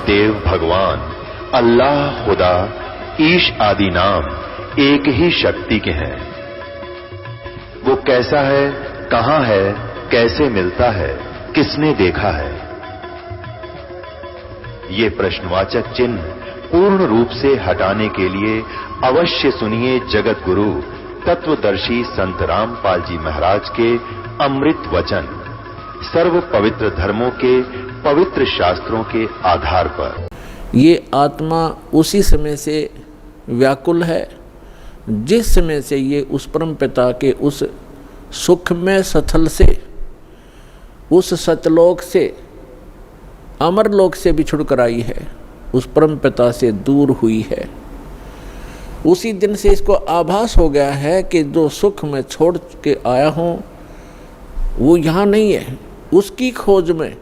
देव भगवान अल्लाह, खुदा, ईश आदि नाम एक ही शक्ति के हैं। वो कैसा है, कहां है, कैसे मिलता है, किसने देखा है? ये प्रश्नवाचक चिन्ह पूर्ण रूप से हटाने के लिए अवश्य सुनिए जगत गुरु तत्वदर्शी संत रामपाल जी महाराज के अमृत वचन, सर्व पवित्र धर्मों के पवित्र शास्त्रों के आधार पर। ये आत्मा उसी समय से व्याकुल है जिस समय से ये उस परम पिता के उस सुखमय स्थल से, उस सतलोक से, अमरलोक से बिछुड़ कर आई है, उस परम पिता से दूर हुई है। उसी दिन से इसको आभास हो गया है कि जो सुख मैं छोड़ के आया हूं वो यहाँ नहीं है। उसकी खोज में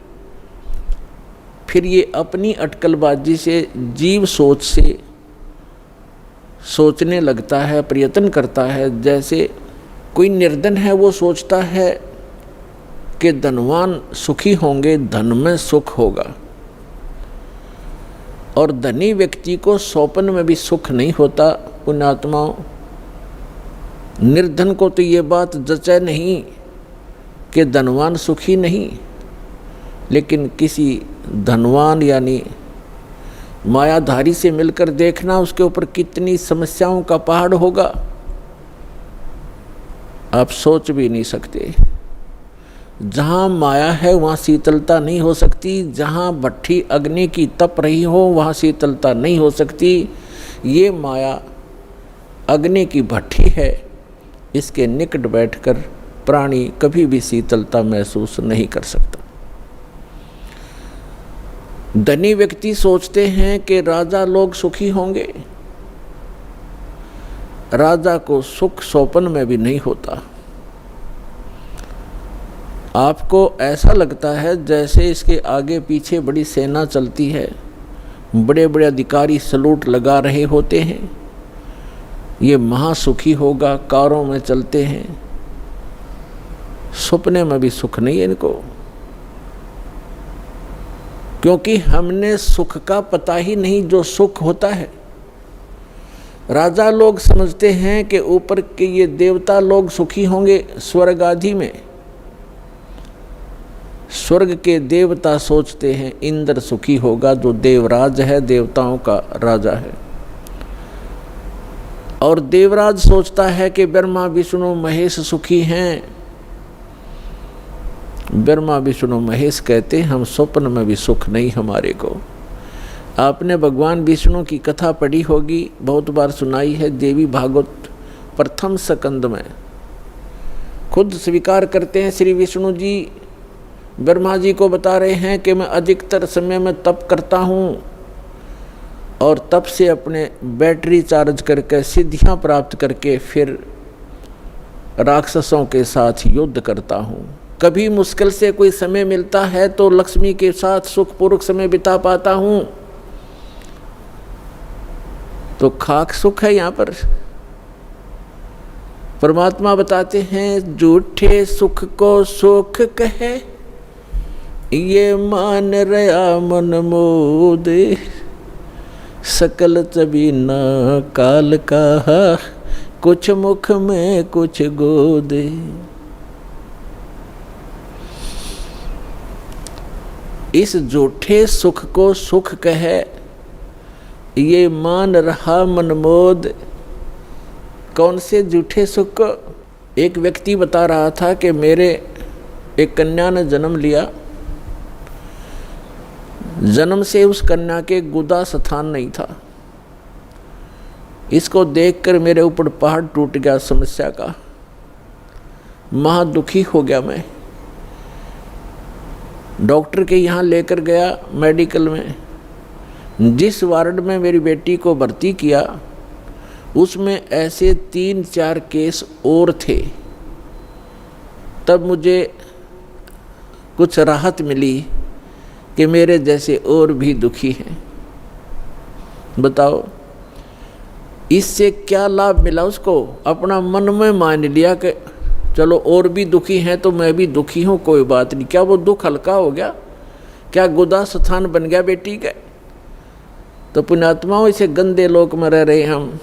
फिर ये अपनी अटकलबाजी से, जीव सोच से सोचने लगता है, प्रयत्न करता है। जैसे कोई निर्धन है, वो सोचता है कि धनवान सुखी होंगे, धन में सुख होगा। और धनी व्यक्ति को स्वप्न में भी सुख नहीं होता। पुण्यात्माओं, निर्धन को तो ये बात जचे नहीं कि धनवान सुखी नहीं, लेकिन किसी धनवान यानी मायाधारी से मिलकर देखना उसके ऊपर कितनी समस्याओं का पहाड़ होगा, आप सोच भी नहीं सकते। जहाँ माया है वहाँ शीतलता नहीं हो सकती, जहाँ भट्ठी अग्नि की तप रही हो वहाँ शीतलता नहीं हो सकती। ये माया अग्नि की भट्ठी है, इसके निकट बैठकर प्राणी कभी भी शीतलता महसूस नहीं कर सकता। धनी व्यक्ति सोचते हैं कि राजा लोग सुखी होंगे। राजा को सुख स्वप्न में भी नहीं होता। आपको ऐसा लगता है जैसे इसके आगे पीछे बड़ी सेना चलती है, बड़े बड़े अधिकारी सलूट लगा रहे होते हैं, ये महासुखी होगा, कारों में चलते हैं। सपने में भी सुख नहीं है इनको, क्योंकि हमने सुख का पता ही नहीं जो सुख होता है। राजा लोग समझते हैं कि ऊपर के ये देवता लोग सुखी होंगे स्वर्ग आदि में। स्वर्ग के देवता सोचते हैं इंद्र सुखी होगा, जो देवराज है, देवताओं का राजा है। और देवराज सोचता है कि ब्रह्मा विष्णु महेश सुखी हैं। ब्रह्मा विष्णु महेश कहते हम स्वप्न में भी सुख नहीं हमारे को। आपने भगवान विष्णु की कथा पढ़ी होगी, बहुत बार सुनाई है। देवी भागवत प्रथम स्कंद में खुद स्वीकार करते हैं श्री विष्णु जी, ब्रह्मा जी को बता रहे हैं कि मैं अधिकतर समय में तप करता हूँ और तप से अपने बैटरी चार्ज करके सिद्धियाँ प्राप्त करके फिर राक्षसों के साथ युद्ध करता हूँ। कभी मुश्किल से कोई समय मिलता है तो लक्ष्मी के साथ सुखपूर्वक समय बिता पाता हूँ। तो खाक सुख है यहाँ पर। परमात्मा बताते हैं झूठे सुख को सुख कहे, ये मान रया मन मोद, सकल चबीना काल का, कुछ मुख में कुछ गोद। इस झूठे सुख को सुख कहे, ये मान रहा मनमोद। कौन से झूठे सुख को? एक व्यक्ति बता रहा था कि मेरे एक कन्या ने जन्म लिया, जन्म से उस कन्या के गुदा स्थान नहीं था। इसको देखकर मेरे ऊपर पहाड़ टूट गया समस्या का। महा दुखी हो गया मैं। डॉक्टर के यहाँ लेकर गया मेडिकल में। जिस वार्ड में मेरी बेटी को भर्ती किया उसमें ऐसे 3-4 केस और थे। तब मुझे कुछ राहत मिली कि मेरे जैसे और भी दुखी हैं। बताओ इससे क्या लाभ मिला उसको? अपना मन में मान लिया कि चलो और भी दुखी हैं तो मैं भी दुखी हूँ, कोई बात नहीं। क्या वो दुख हल्का हो गया? क्या गुदा स्थान बन गया बेटी का? तो पुण्यात्माओं, इसे गंदे लोक में रह रहे हम,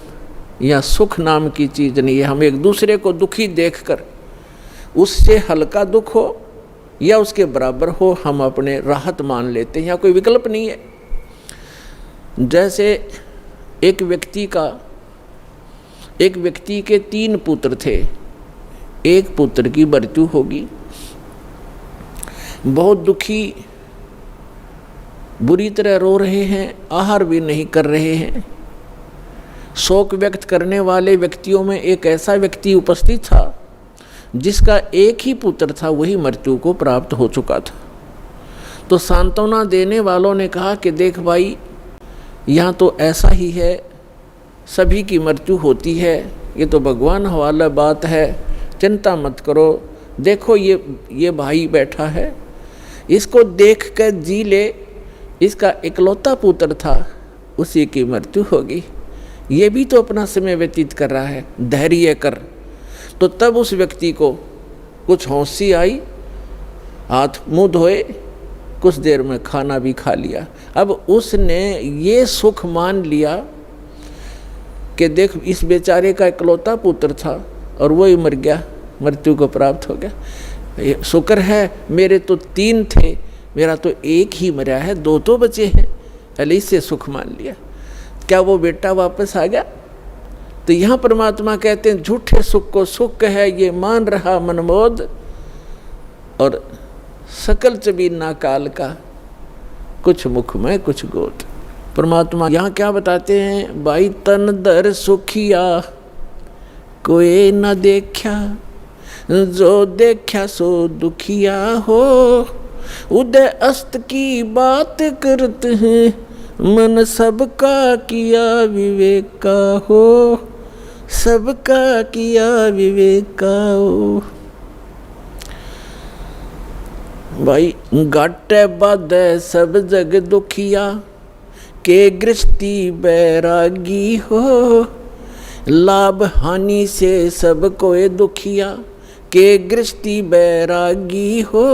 यहाँ सुख नाम की चीज नहीं है। हम एक दूसरे को दुखी देखकर उससे हल्का दुख हो या उसके बराबर हो, हम अपने राहत मान लेते हैं, यहाँ कोई विकल्प नहीं है। जैसे एक व्यक्ति के 3 पुत्र थे, एक पुत्र की मृत्यु होगी, बहुत दुखी, बुरी तरह रो रहे हैं, आहार भी नहीं कर रहे हैं। शोक व्यक्त करने वाले व्यक्तियों में एक ऐसा व्यक्ति उपस्थित था जिसका एक ही पुत्र था, वही मृत्यु को प्राप्त हो चुका था। तो सांत्वना देने वालों ने कहा कि देख भाई, यहाँ तो ऐसा ही है, सभी की मृत्यु होती है, ये तो भगवान हवाला बात है, चिंता मत करो। देखो ये भाई बैठा है, इसको देख कर जी ले, इसका इकलौता पुत्र था, उसी की मृत्यु होगी, ये भी तो अपना समय व्यतीत कर रहा है, धैर्य कर। तो तब उस व्यक्ति को कुछ हौंसी आई, हाथ मुंह धोए, कुछ देर में खाना भी खा लिया। अब उसने ये सुख मान लिया कि देख, इस बेचारे का इकलौता पुत्र था और वो ही मर गया, मृत्यु को प्राप्त हो गया। शुक्र है मेरे तो 3 थे, मेरा तो एक ही मरा है, 2 तो बचे हैं, पहले इससे सुख मान लिया। क्या वो बेटा वापस आ गया? तो यहाँ परमात्मा कहते हैं झूठे सुख को सुख है ये मान रहा मनमोद, और सकल चबीना काल का, कुछ मुख में कुछ गोद। परमात्मा यहाँ क्या बताते हैं, भाई तन दर सुखिया कोई न देखा, जो देखा सो दुखिया हो, उदय अस्त की बात करते हैं, मन सबका किया विवेक का हो, सबका किया विवेक का हो। भाई घाटे बाधे सब जग दुखिया, के गृहस्थी बैरागी हो, लाभ हानि से सब कोई दुखिया, के गृहस्थी बैरागी हो।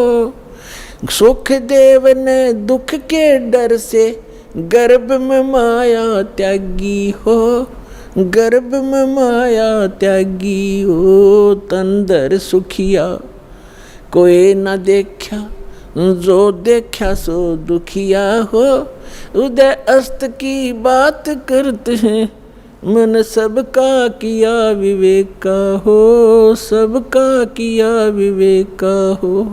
सुख देव ने दुख के डर से, गर्भ में माया त्यागी हो, गर्भ में माया त्यागी हो। तंदर सुखिया कोई न देखा, जो देखा सो दुखिया हो, उदय अस्त की बात करते हैं, मन सबका किया विवेक का हो, सबका किया विवेक का हो।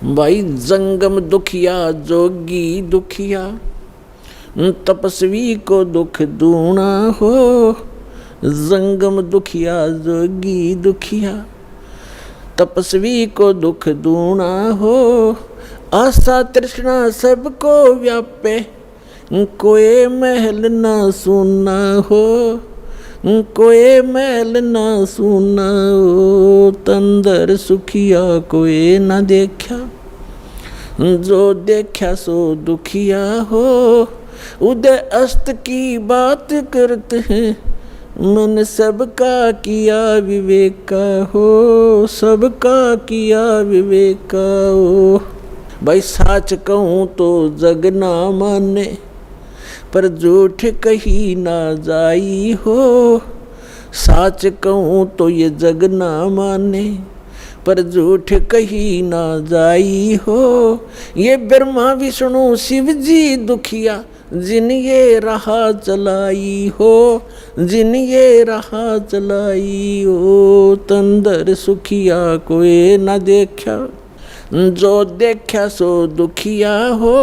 भाई जंगम दुखिया जोगी दुखिया, तपस्वी को दुख दूना हो। जंगम दुखिया जोगी दुखिया, तपस्वी को दुख दूना हो। आशा तृष्णा सबको व्यापे, कोई महल ना सुना हो, कोई महल ना सुना हो। तंदर सुखिया कोई न देखा, जो देखा सो दुखिया हो। उदय अस्त की बात करते हैं, मन सबका किया विवेक का हो, सबका किया विवेक का हो। भाई साच कहूँ तो जग ना माने, पर झूठ कही ना जाई हो। साच कहूँ तो ये जग ना माने, पर झूठ कही ना जाई हो। ये ब्रह्मा विष्णु शिव जी दुखिया, जिन ये राह चलाई हो, जिन ये राह चलाई हो। तंदर सुखिया कोई न देखा, जो देखा सो दुखिया हो।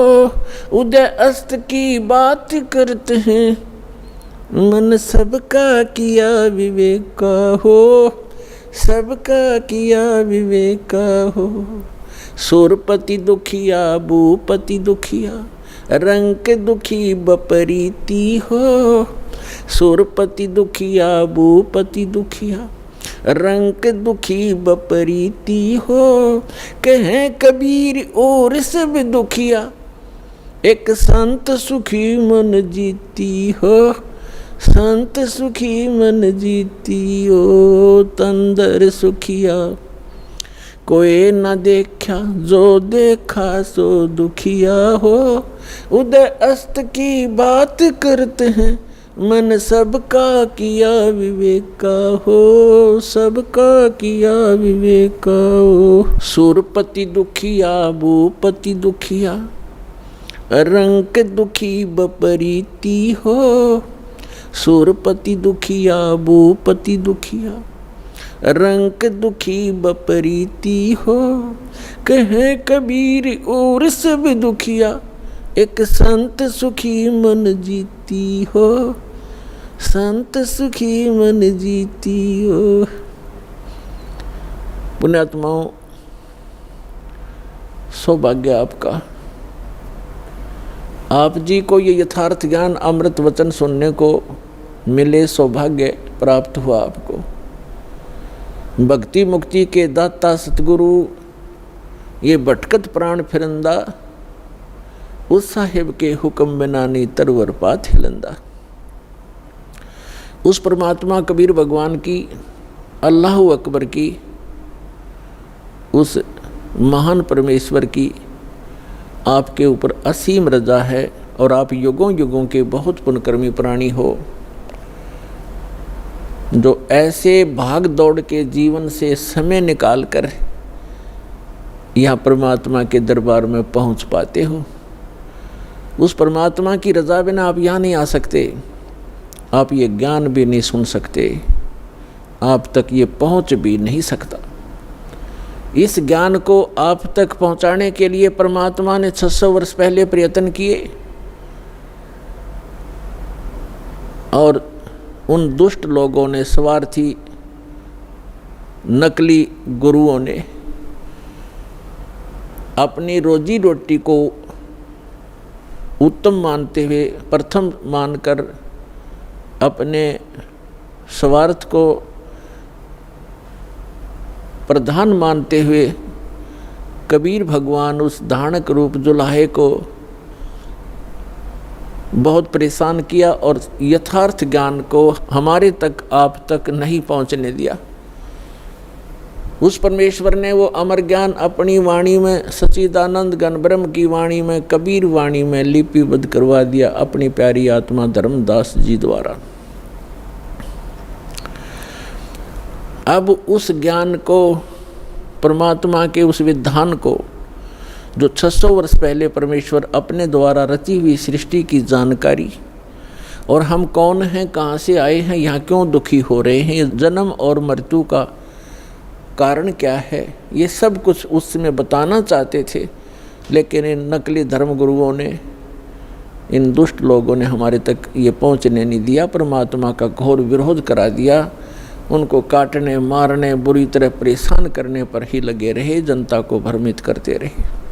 उदय अस्त की बात करते हैं, मन सबका किया विवेक का हो, सबका किया विवेक का हो। सुरपति दुखिया भूपति दुखिया, रंग दुखी बपरीती हो। सुरपति दुखिया भूपति दुखिया, रंग दुखी बपरीती हो। कहें कबीर और सब दुखिया, एक संत सुखी मन जीती हो। संत सुखी मन जीती हो। तंदर सुखिया कोई न देखा, जो देखा सो दुखिया हो। उदय अस्त की बात करते हैं, मन सबका किया विवेक का हो, सबका किया विवेक का हो। सुरपति दुखिया भूपति दुखिया, रंक दुखी बपरीती हो। सुरपति दुखिया भूपति दुखिया, रंक दुखी बपरीती हो। कहे कबीर और सब दुखिया, एक संत सुखी मन जीती हो, संत सुखी मन जीती हो। पुण्यात्माओं, सौभाग्य आपका, आप जी को ये यथार्थ ज्ञान अमृत वचन सुनने को मिले, सौभाग्य प्राप्त हुआ आपको। भक्ति मुक्ति के दाता सतगुरु ये भटकत प्राण फिरंदा, उस साहिब के हुक्म बिना नी तरवर पात हिलंदा। उस परमात्मा कबीर भगवान की, अल्लाह अकबर की, उस महान परमेश्वर की आपके ऊपर असीम रजा है और आप युगों युगों के बहुत पुण्यकर्मी प्राणी हो, जो ऐसे भाग दौड़ के जीवन से समय निकाल कर यहाँ परमात्मा के दरबार में पहुँच पाते हो। उस परमात्मा की रजा बिना आप यहाँ नहीं आ सकते, आप ये ज्ञान भी नहीं सुन सकते, आप तक ये पहुँच भी नहीं सकता। इस ज्ञान को आप तक पहुँचाने के लिए परमात्मा ने 600 वर्ष पहले प्रयत्न किए और उन दुष्ट लोगों ने, स्वार्थी नकली गुरुओं ने अपनी रोजी रोटी को उत्तम मानते हुए, प्रथम मानकर अपने स्वार्थ को प्रधान मानते हुए कबीर भगवान उस धानक रूप जुलाहे को बहुत परेशान किया और यथार्थ ज्ञान को हमारे तक, आप तक नहीं पहुंचने दिया। उस परमेश्वर ने वो अमर ज्ञान अपनी वाणी में, सच्चिदानंद घन ब्रह्म की वाणी में, कबीर वाणी में लिपिबद्ध करवा दिया अपनी प्यारी आत्मा धर्मदास जी द्वारा। अब उस ज्ञान को, परमात्मा के उस विधान को, जो 600 वर्ष पहले परमेश्वर अपने द्वारा रची हुई सृष्टि की जानकारी, और हम कौन हैं, कहाँ से आए हैं, यहाँ क्यों दुखी हो रहे हैं, जन्म और मृत्यु का कारण क्या है, ये सब कुछ उस समय बताना चाहते थे, लेकिन इन नकली धर्म गुरुओं ने, इन दुष्ट लोगों ने हमारे तक ये पहुँचने नहीं दिया। परमात्मा का घोर विरोध करा दिया, उनको काटने, मारने, बुरी तरह परेशान करने पर ही लगे रहे, जनता को भ्रमित करते रहे।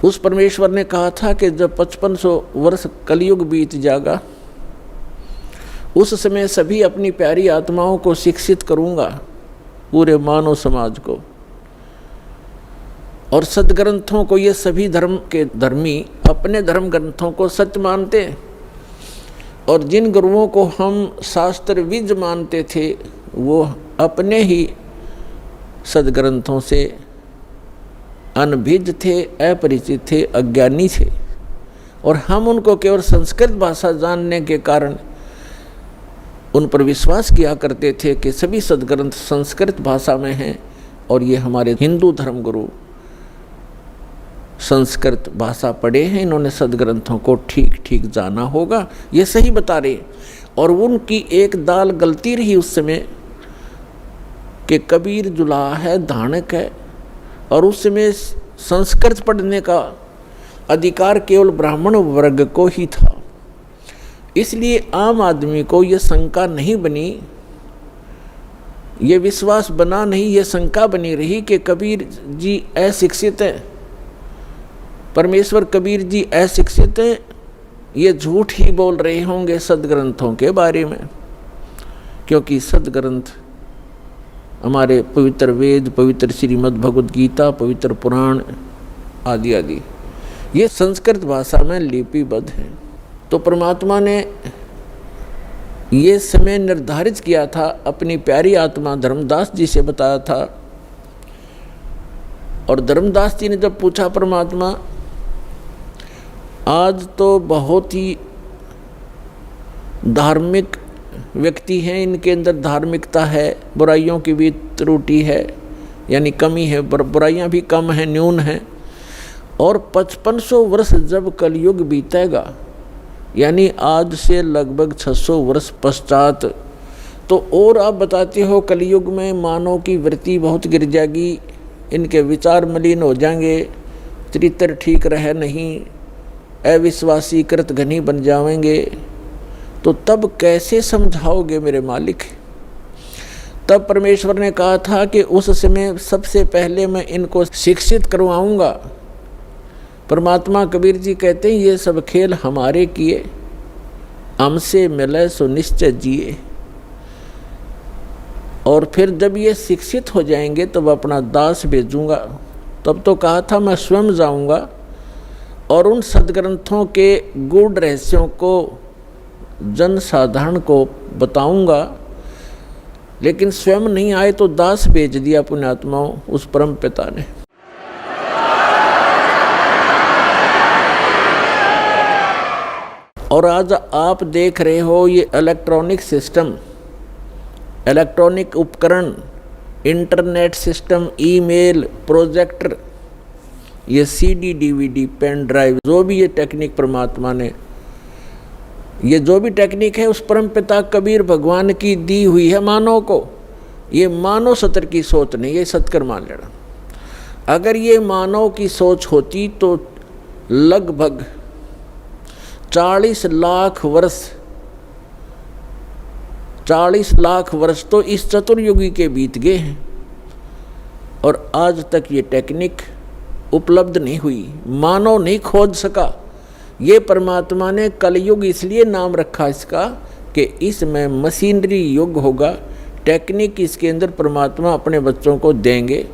उस परमेश्वर ने कहा था कि जब 5500 वर्ष कलयुग बीत जाएगा, उस समय सभी अपनी प्यारी आत्माओं को शिक्षित करूंगा, पूरे मानव समाज को, और सदग्रंथों को। ये सभी धर्म के धर्मी अपने धर्म ग्रंथों को सत्य मानते, और जिन गुरुओं को हम शास्त्र विज मानते थे, वो अपने ही सदग्रंथों से अनभिज्ञ थे, अपरिचित थे, अज्ञानी थे, और हम उनको केवल संस्कृत भाषा जानने के कारण उन पर विश्वास किया करते थे कि सभी सदग्रंथ संस्कृत भाषा में हैं, और ये हमारे हिंदू धर्म गुरु संस्कृत भाषा पढ़े हैं, इन्होंने सदग्रंथों को ठीक ठीक जाना होगा, ये सही बता रहे। और उनकी एक दाल गलती रही उस समय कि कबीर जुलाहा है, धानक है, और उस समय संस्कृत पढ़ने का अधिकार केवल ब्राह्मण वर्ग को ही था। इसलिए आम आदमी को ये शंका नहीं बनी, ये विश्वास बना नहीं, ये शंका बनी रही कि कबीर जी अशिक्षित हैं, परमेश्वर कबीर जी अशिक्षित हैं, ये झूठ ही बोल रहे होंगे सदग्रंथों के बारे में, क्योंकि सदग्रंथ हमारे पवित्र वेद, पवित्र श्रीमद् भगवद गीता, पवित्र पुराण आदि आदि ये संस्कृत भाषा में लिपिबद्ध हैं। तो परमात्मा ने ये समय निर्धारित किया था, अपनी प्यारी आत्मा धर्मदास जी से बताया था। और धर्मदास जी ने जब पूछा परमात्मा आज तो बहुत ही धार्मिक व्यक्ति हैं, इनके अंदर धार्मिकता है, बुराइयों की भी त्रुटि है, यानी कमी है, बुराइयां भी कम हैं, न्यून हैं। और 5500 वर्ष जब कलयुग बीतेगा, यानी आज से लगभग 600 वर्ष पश्चात, तो और आप बताते हो कलयुग में मानव की वृत्ति बहुत गिर जाएगी, इनके विचार मलिन हो जाएंगे, चरित्र ठीक रहे नहीं, अविश्वासी कृत घनी बन जाएंगे। तो तब कैसे समझाओगे मेरे मालिक? तब परमेश्वर ने कहा था कि उस समय सबसे पहले मैं इनको शिक्षित करवाऊंगा। परमात्मा कबीर जी कहते हैं ये सब खेल हमारे किए, हमसे मिले सो निश्चय जिए। और फिर जब ये शिक्षित हो जाएंगे तब अपना दास भेजूंगा। तब तो कहा था मैं स्वयं जाऊंगा और उन सदग्रंथों के गूढ़ रहस्यों को जन साधारण को बताऊंगा, लेकिन स्वयं नहीं आए तो दास भेज दिया पुण्यात्माओं उस परम पिता ने। और आज आप देख रहे हो ये इलेक्ट्रॉनिक सिस्टम, इलेक्ट्रॉनिक उपकरण, इंटरनेट सिस्टम, ईमेल, प्रोजेक्टर, ये सीडी, डीवीडी, पेन ड्राइव, जो भी ये टेक्निक परमात्मा ने, ये जो भी टेक्निक है उस परम पिता कबीर भगवान की दी हुई है मानव को। ये मानव सत्र की सोच नहीं, ये सतकर मान लेना। अगर ये मानव की सोच होती तो लगभग 40 लाख वर्ष तो इस चतुर्युगी के बीत गए हैं और आज तक ये टेक्निक उपलब्ध नहीं हुई, मानव नहीं खोज सका। ये परमात्मा ने कलयुग इसलिए नाम रखा इसका कि इसमें मशीनरी युग होगा, टेक्निक इसके अंदर परमात्मा अपने बच्चों को देंगे।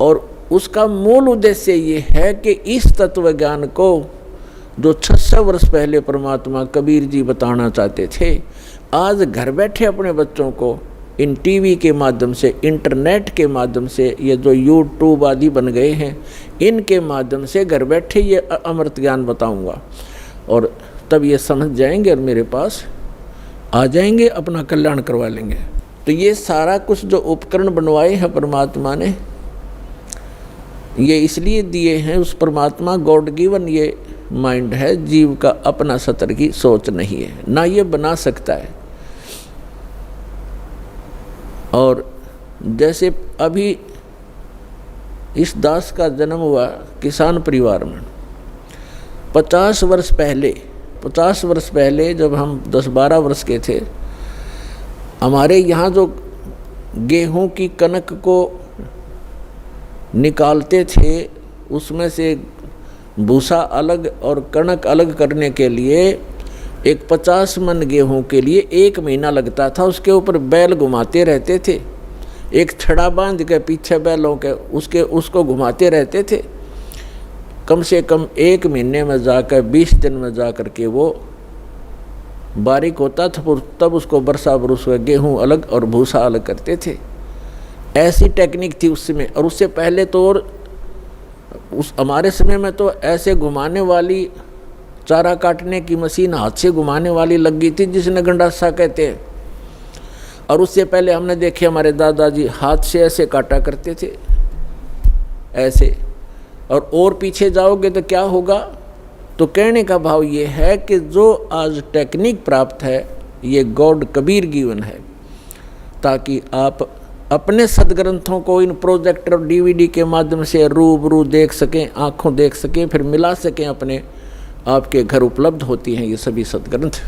और उसका मूल उद्देश्य ये है कि इस तत्व ज्ञान को जो 600 वर्ष पहले परमात्मा कबीर जी बताना चाहते थे, आज घर बैठे अपने बच्चों को इन टीवी के माध्यम से, इंटरनेट के माध्यम से, ये जो यूट्यूब आदि बन गए हैं, इनके माध्यम से घर बैठे ये अमृत ज्ञान बताऊंगा। और तब ये समझ जाएंगे और मेरे पास आ जाएंगे, अपना कल्याण करवा लेंगे। तो ये सारा कुछ जो उपकरण बनवाए हैं परमात्मा ने, ये इसलिए दिए हैं, उस परमात्मा गॉड गिवन ये माइंड है, जीव का अपना सतर की सोच नहीं है, ना ये बना सकता है। और जैसे अभी इस दास का जन्म हुआ किसान परिवार में, 50 वर्ष पहले जब हम 10-12 वर्ष के थे, हमारे यहाँ जो गेहूं की कनक को निकालते थे उसमें से भूसा अलग और कणक अलग करने के लिए एक 50 मन गेहूं के लिए 1 महीना लगता था। उसके ऊपर बैल घुमाते रहते थे, एक छड़ा बांध के पीछे बैलों के उसको घुमाते रहते थे। कम से कम 1 महीने में जाकर 20 दिन में जाकर के वो बारीक होता था, तब उसको बरसा बरस गेहूं अलग और भूसा अलग करते थे। ऐसी टेक्निक थी उस समय। और उससे पहले तो और उस हमारे समय में तो ऐसे घुमाने वाली चारा काटने की मशीन हाथ से घुमाने वाली लग गई थी, जिसने गंडासा कहते हैं। और उससे पहले हमने देखे हमारे हाथ से ऐसे काटा करते थे, ऐसे। और पीछे जाओगे तो क्या होगा? तो कहने का भाव ये है कि जो आज टेक्निक प्राप्त है ये गॉड कबीर गिवन है, ताकि आप अपने सदग्रंथों को इन प्रोजेक्टर और डीवीडी के माध्यम से रूबरू देख सकें, आँखों देख सकें, फिर मिला सकें अपने। आपके घर उपलब्ध होती हैं ये सभी सदग्रंथ।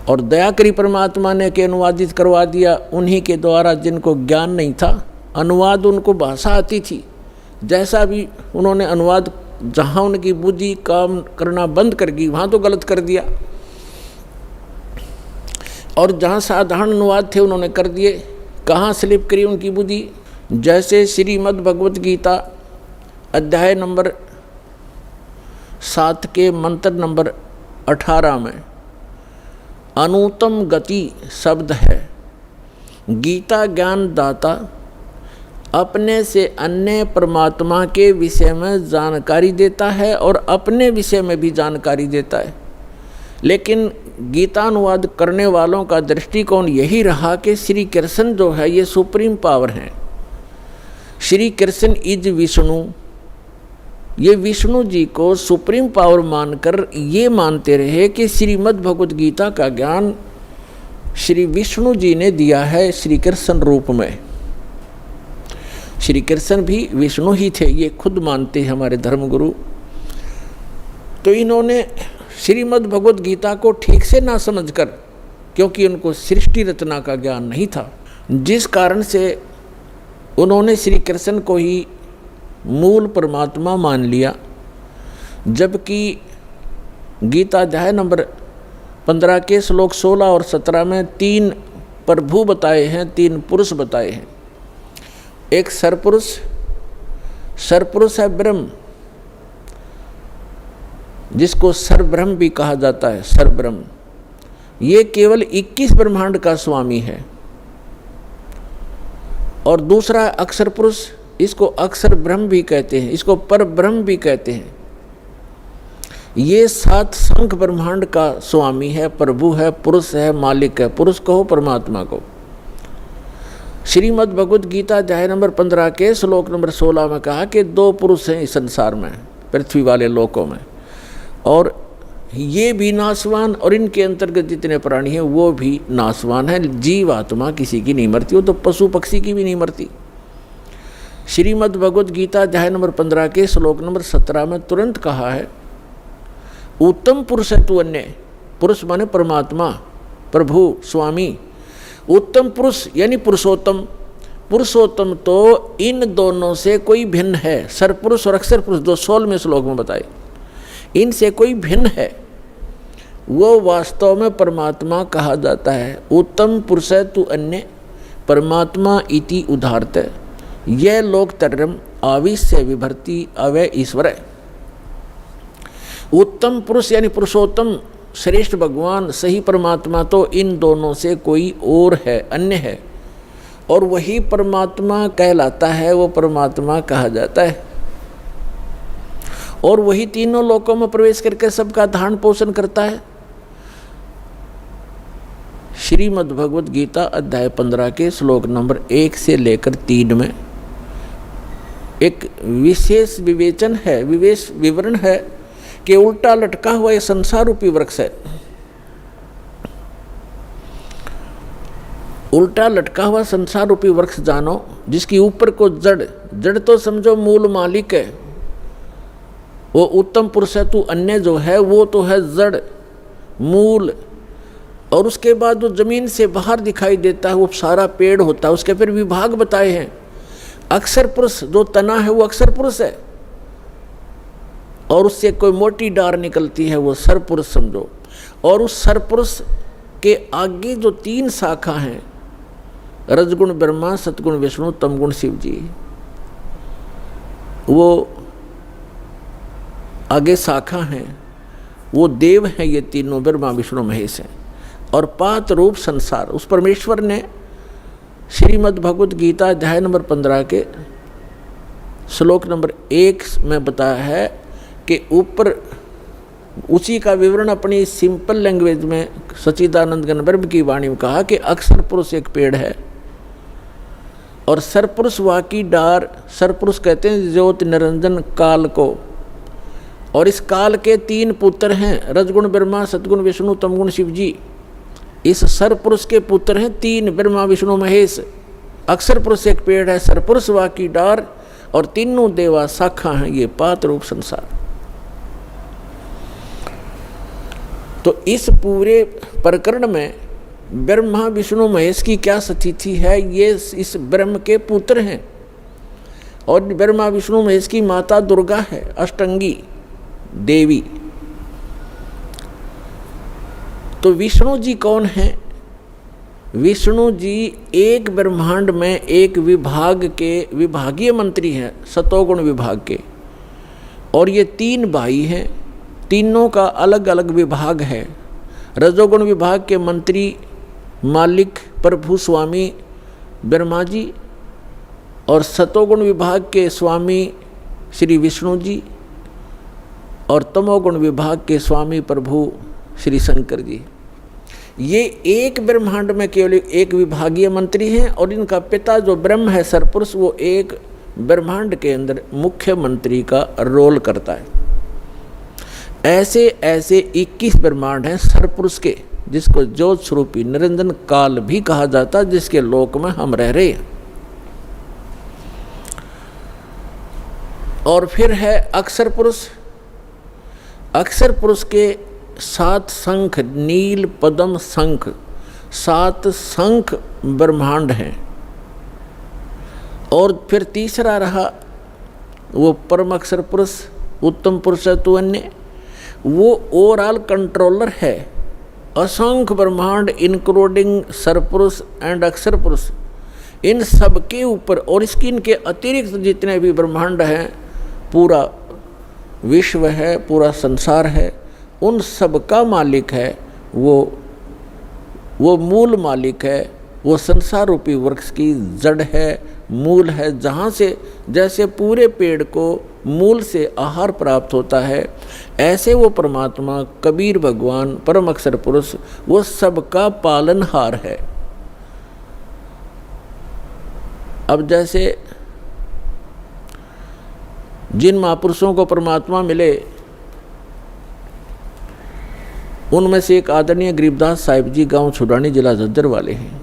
और दया करी परमात्मा ने के अनुवादित करवा दिया उन्हीं के द्वारा जिनको ज्ञान नहीं था। अनुवाद उनको भाषा आती थी, जैसा भी उन्होंने अनुवाद, जहाँ उनकी बुद्धि काम करना बंद कर गई वहाँ तो गलत कर दिया, और जहाँ साधारण अनुवाद थे उन्होंने कर दिए। कहाँ स्लिप करी उनकी बुद्धि? जैसे श्रीमद् भगवत गीता अध्याय नंबर 7 के मंत्र नंबर 18 में अनुत्तम गति शब्द है। गीता ज्ञान दाता अपने से अन्य परमात्मा के विषय में जानकारी देता है और अपने विषय में भी जानकारी देता है। लेकिन गीतानुवाद करने वालों का दृष्टिकोण यही रहा कि श्री कृष्ण जो है ये सुप्रीम पावर हैं। श्री कृष्ण इज विष्णु, ये विष्णु जी को सुप्रीम पावर मानकर ये मानते रहे कि श्रीमद् भगवद गीता का ज्ञान श्री विष्णु जी ने दिया है श्री कृष्ण रूप में। श्री कृष्ण भी विष्णु ही थे, ये खुद मानते हैं हमारे धर्मगुरु। तो इन्होंने श्रीमद् भगवद गीता को ठीक से ना समझकर, क्योंकि उनको सृष्टि रचना का ज्ञान नहीं था, जिस कारण से उन्होंने श्री कृष्ण को ही मूल परमात्मा मान लिया। जबकि गीता अध्याय नंबर 15 के श्लोक 16 और 17 में 3 प्रभु बताए हैं, 3 पुरुष बताए हैं। एक सरपुरुष है ब्रह्म, जिसको सरब्रह्म भी कहा जाता है। सरब्रह्म ये केवल 21 ब्रह्मांड का स्वामी है। और दूसरा अक्षर पुरुष, इसको अक्षर ब्रह्म भी कहते हैं, इसको पर ब्रह्म भी कहते हैं। ये 7 संख ब्रह्मांड का स्वामी है, प्रभु है, पुरुष है, मालिक है। पुरुष कहो परमात्मा को। श्रीमद् भगवद गीता अध्याय नंबर 15 के श्लोक नंबर 16 में कहा कि 2 पुरुष हैं इस संसार में, पृथ्वी वाले लोकों में, और ये भी नाशवान और इनके अंतर्गत जितने प्राणी हैं वो भी नाशवान हैं। जीव आत्मा किसी की नहीं मरती, वो तो पशु पक्षी की भी नहीं मरती। श्रीमद् भगवद गीता अध्याय नंबर 15 के श्लोक नंबर 17 में तुरंत कहा है, उत्तम पुरुष है तू अन्य। पुरुष माने परमात्मा, प्रभु, स्वामी। उत्तम पुरुष यानी पुरुषोत्तम। पुरुषोत्तम तो इन दोनों से कोई भिन्न है। सरपुरुष और अक्षर पुरुष 16वें श्लोक में बताए, इनसे कोई भिन्न है, वो वास्तव में परमात्मा कहा जाता है। उत्तम पुरुष है तू अन्य परमात्मा इति उदाहरत। यह लोक तरम आविश्य विभर्ति अवय ईश्वर। उत्तम पुरुष यानी पुरुषोत्तम, श्रेष्ठ भगवान, सही परमात्मा तो इन दोनों से कोई और है, अन्य है, और वही परमात्मा कहलाता है, वो परमात्मा कहा जाता है। और वही तीनों लोकों में प्रवेश करके सबका धारण पोषण करता है। श्रीमद् भगवद गीता अध्याय 15 के श्लोक नंबर 1 से लेकर 3 में एक विशेष विवेचन है, विवेश विवरण है कि उल्टा लटका हुआ ये संसार रूपी वृक्ष है। उल्टा लटका हुआ संसार रूपी वृक्ष जानो, जिसकी ऊपर को जड़ तो समझो मूल मालिक है, वो उत्तम पुरुष है तू अन्य जो है वो तो है जड़, मूल, और उसके बाद जो जमीन से बाहर दिखाई देता है वो सारा पेड़ होता है। उसके फिर विभाग बताए हैं। अक्षर पुरुष जो तना है वो अक्षर पुरुष है, और उससे कोई मोटी डार निकलती है वो सरपुरुष समझो। और उस सरपुरुष के आगे जो 3 शाखा हैं, रजगुण ब्रह्मा, सतगुण विष्णु, तमगुण शिव जी, वो आगे शाखा हैं, वो देव हैं। ये तीनों ब्रह्मा विष्णु महेश हैं। और पात रूप संसार, उस परमेश्वर ने श्रीमद् भगवद गीता अध्याय नंबर 15 के श्लोक नंबर 1 में बताया है कि ऊपर उसी का विवरण अपनी सिंपल लैंग्वेज में सच्चिदानंद घन ब्रह्म की वाणी में कहा कि अक्षर पुरुष एक पेड़ है और सरपुरुष वाकी डार। सरपुरुष कहते हैं ज्योति निरंजन काल को, और इस काल के 3 पुत्र हैं, रजगुण ब्रह्मा, सतगुण विष्णु, तमगुण शिव जी। इस सरपुरुष के पुत्र हैं 3, ब्रह्मा विष्णु महेश। अक्षर पुरुष एक पेड़ है, सरपुरुष वाकी डार, और तीनों देवा शाखा हैं, ये पात रूप संसार। तो इस पूरे प्रकरण में ब्रह्मा विष्णु महेश की क्या स्थिति है, ये इस ब्रह्म के पुत्र हैं, और ब्रह्मा विष्णु महेश की माता दुर्गा है, अष्टंगी देवी। तो विष्णु जी कौन है? विष्णु जी एक ब्रह्मांड में एक विभाग के विभागीय मंत्री हैं, सतोगुण विभाग के, और ये 3 भाई हैं, तीनों का अलग अलग विभाग है। रजोगुण विभाग के मंत्री मालिक प्रभु स्वामी ब्रह्मा जी, और सतोगुण विभाग के स्वामी श्री विष्णु जी और तमोगुण विभाग के स्वामी प्रभु श्री शंकर जी। ये एक ब्रह्मांड में केवल एक विभागीय मंत्री हैं और इनका पिता जो ब्रह्म है सरपुरुष, वो एक ब्रह्मांड के अंदर मुख्य मंत्री का रोल करता है। ऐसे ऐसे 21 ब्रह्मांड हैं सरपुरुष के, जिसको ज्योत स्वरूपी निरंजन काल भी कहा जाता है, जिसके लोक में हम रह रहे हैं। और फिर है अक्षर पुरुष। अक्षर पुरुष के 7 शंख, नील पद्म शंख, 7 शंख ब्रह्मांड हैं। और फिर तीसरा रहा वो परम अक्षर पुरुष, उत्तम पुरुष है तो अन्य, वो ओवरऑल कंट्रोलर है असंख्य ब्रह्मांड इंक्लूडिंग सरपुरुष एंड अक्षर पुरुष, इन सब के ऊपर और इसकी इनके अतिरिक्त जितने भी ब्रह्मांड हैं, पूरा विश्व है, पूरा संसार है, उन सब का मालिक है वो मूल मालिक है, वो संसार रूपी वृक्ष की जड़ है, मूल है, जहाँ से जैसे पूरे पेड़ को मूल से आहार प्राप्त होता है, ऐसे वो परमात्मा कबीर भगवान परम अक्षर पुरुष वो सबका पालनहार है। अब जैसे जिन महापुरुषों को परमात्मा मिले, उनमें से एक आदरणीय गरीबदास साहिब जी गांव छुड़ानी जिला झज्जर वाले हैं।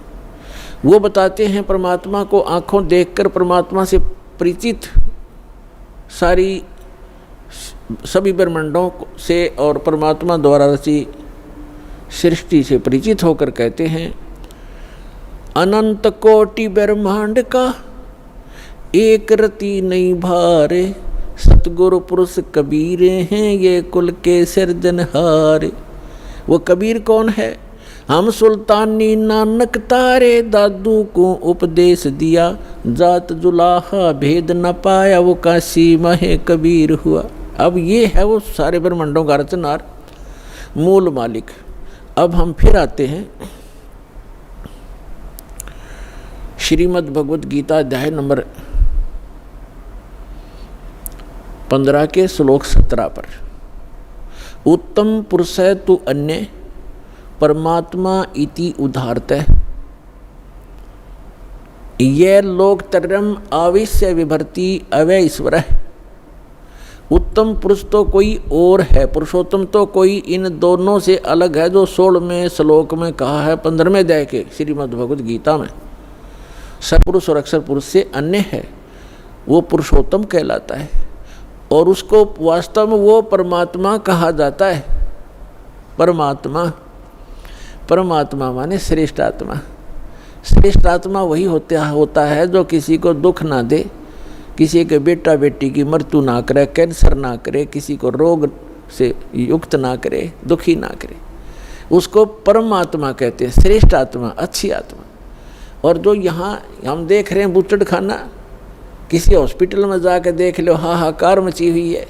वो बताते हैं परमात्मा को आंखों देखकर परमात्मा से परिचित सारी सभी ब्रह्मांडों से और परमात्मा द्वारा रची सृष्टि से परिचित होकर कहते हैं, अनंत कोटि ब्रह्मांड का एक रति नहीं भारे, सतगुरु पुरुष कबीरे हैं ये कुल के सिरजनहारे। वो कबीर कौन है? हम सुल्तानी नानक तारे, दादू को उपदेश दिया, जात जुलाहा भेद न पाया, वो काशी महे कबीर हुआ। अब ये है वो सारे ब्रह्मांडों का रचनार, मूल मालिक। अब हम फिर आते हैं श्रीमद् भगवद गीता अध्याय नंबर 15 के श्लोक 17 पर। उत्तम पुरुष तु अन्य परमात्मा इति उदाहरतः, ये लोकतरम आविश्य विभर्ति अवय ईश्वर है। उत्तम पुरुष तो कोई और है, पुरुषोत्तम तो कोई इन दोनों से अलग है, जो 16वें श्लोक में कहा है 15वें अध्याय के श्रीमद् भगवद गीता में। सपुरुष और अक्षर पुरुष से अन्य है, वो पुरुषोत्तम कहलाता है और उसको वास्तव में वो परमात्मा कहा जाता है। परमात्मा माने श्रेष्ठ आत्मा। श्रेष्ठ आत्मा वही होता है जो किसी को दुख ना दे, किसी के बेटा बेटी की मृत्यु ना करे, कैंसर ना करे, किसी को रोग से युक्त ना करे, दुखी ना करे, उसको परमात्मा कहते हैं, श्रेष्ठ आत्मा, अच्छी आत्मा। और जो यहाँ हम देख रहे हैं बूचड़ खाना, किसी हॉस्पिटल में जाकर देख लो हाहाकार मची हुई है,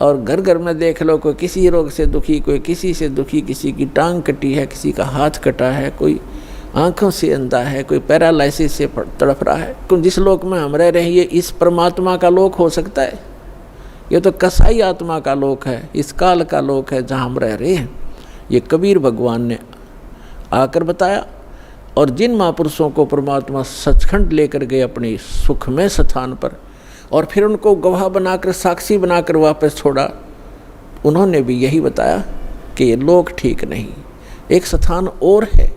और घर घर में देख लो कोई किसी रोग से दुखी, कोई किसी से दुखी, किसी की टांग कटी है, किसी का हाथ कटा है, कोई आंखों से अंधा है, कोई पैरालिसिस से तड़प रहा है। तो जिस लोक में हम रह रहे हैं ये इस परमात्मा का लोक हो सकता है? ये तो कसाई आत्मा का लोक है, इस काल का लोक है जहाँ हम रह रहे हैं। ये कबीर भगवान ने आकर बताया। और जिन महापुरुषों को परमात्मा सचखंड लेकर गए अपनी सुखमय स्थान पर, और फिर उनको गवाह बनाकर, साक्षी बनाकर वापस छोड़ा, उन्होंने भी यही बताया कि ये लोक ठीक नहीं, एक स्थान और है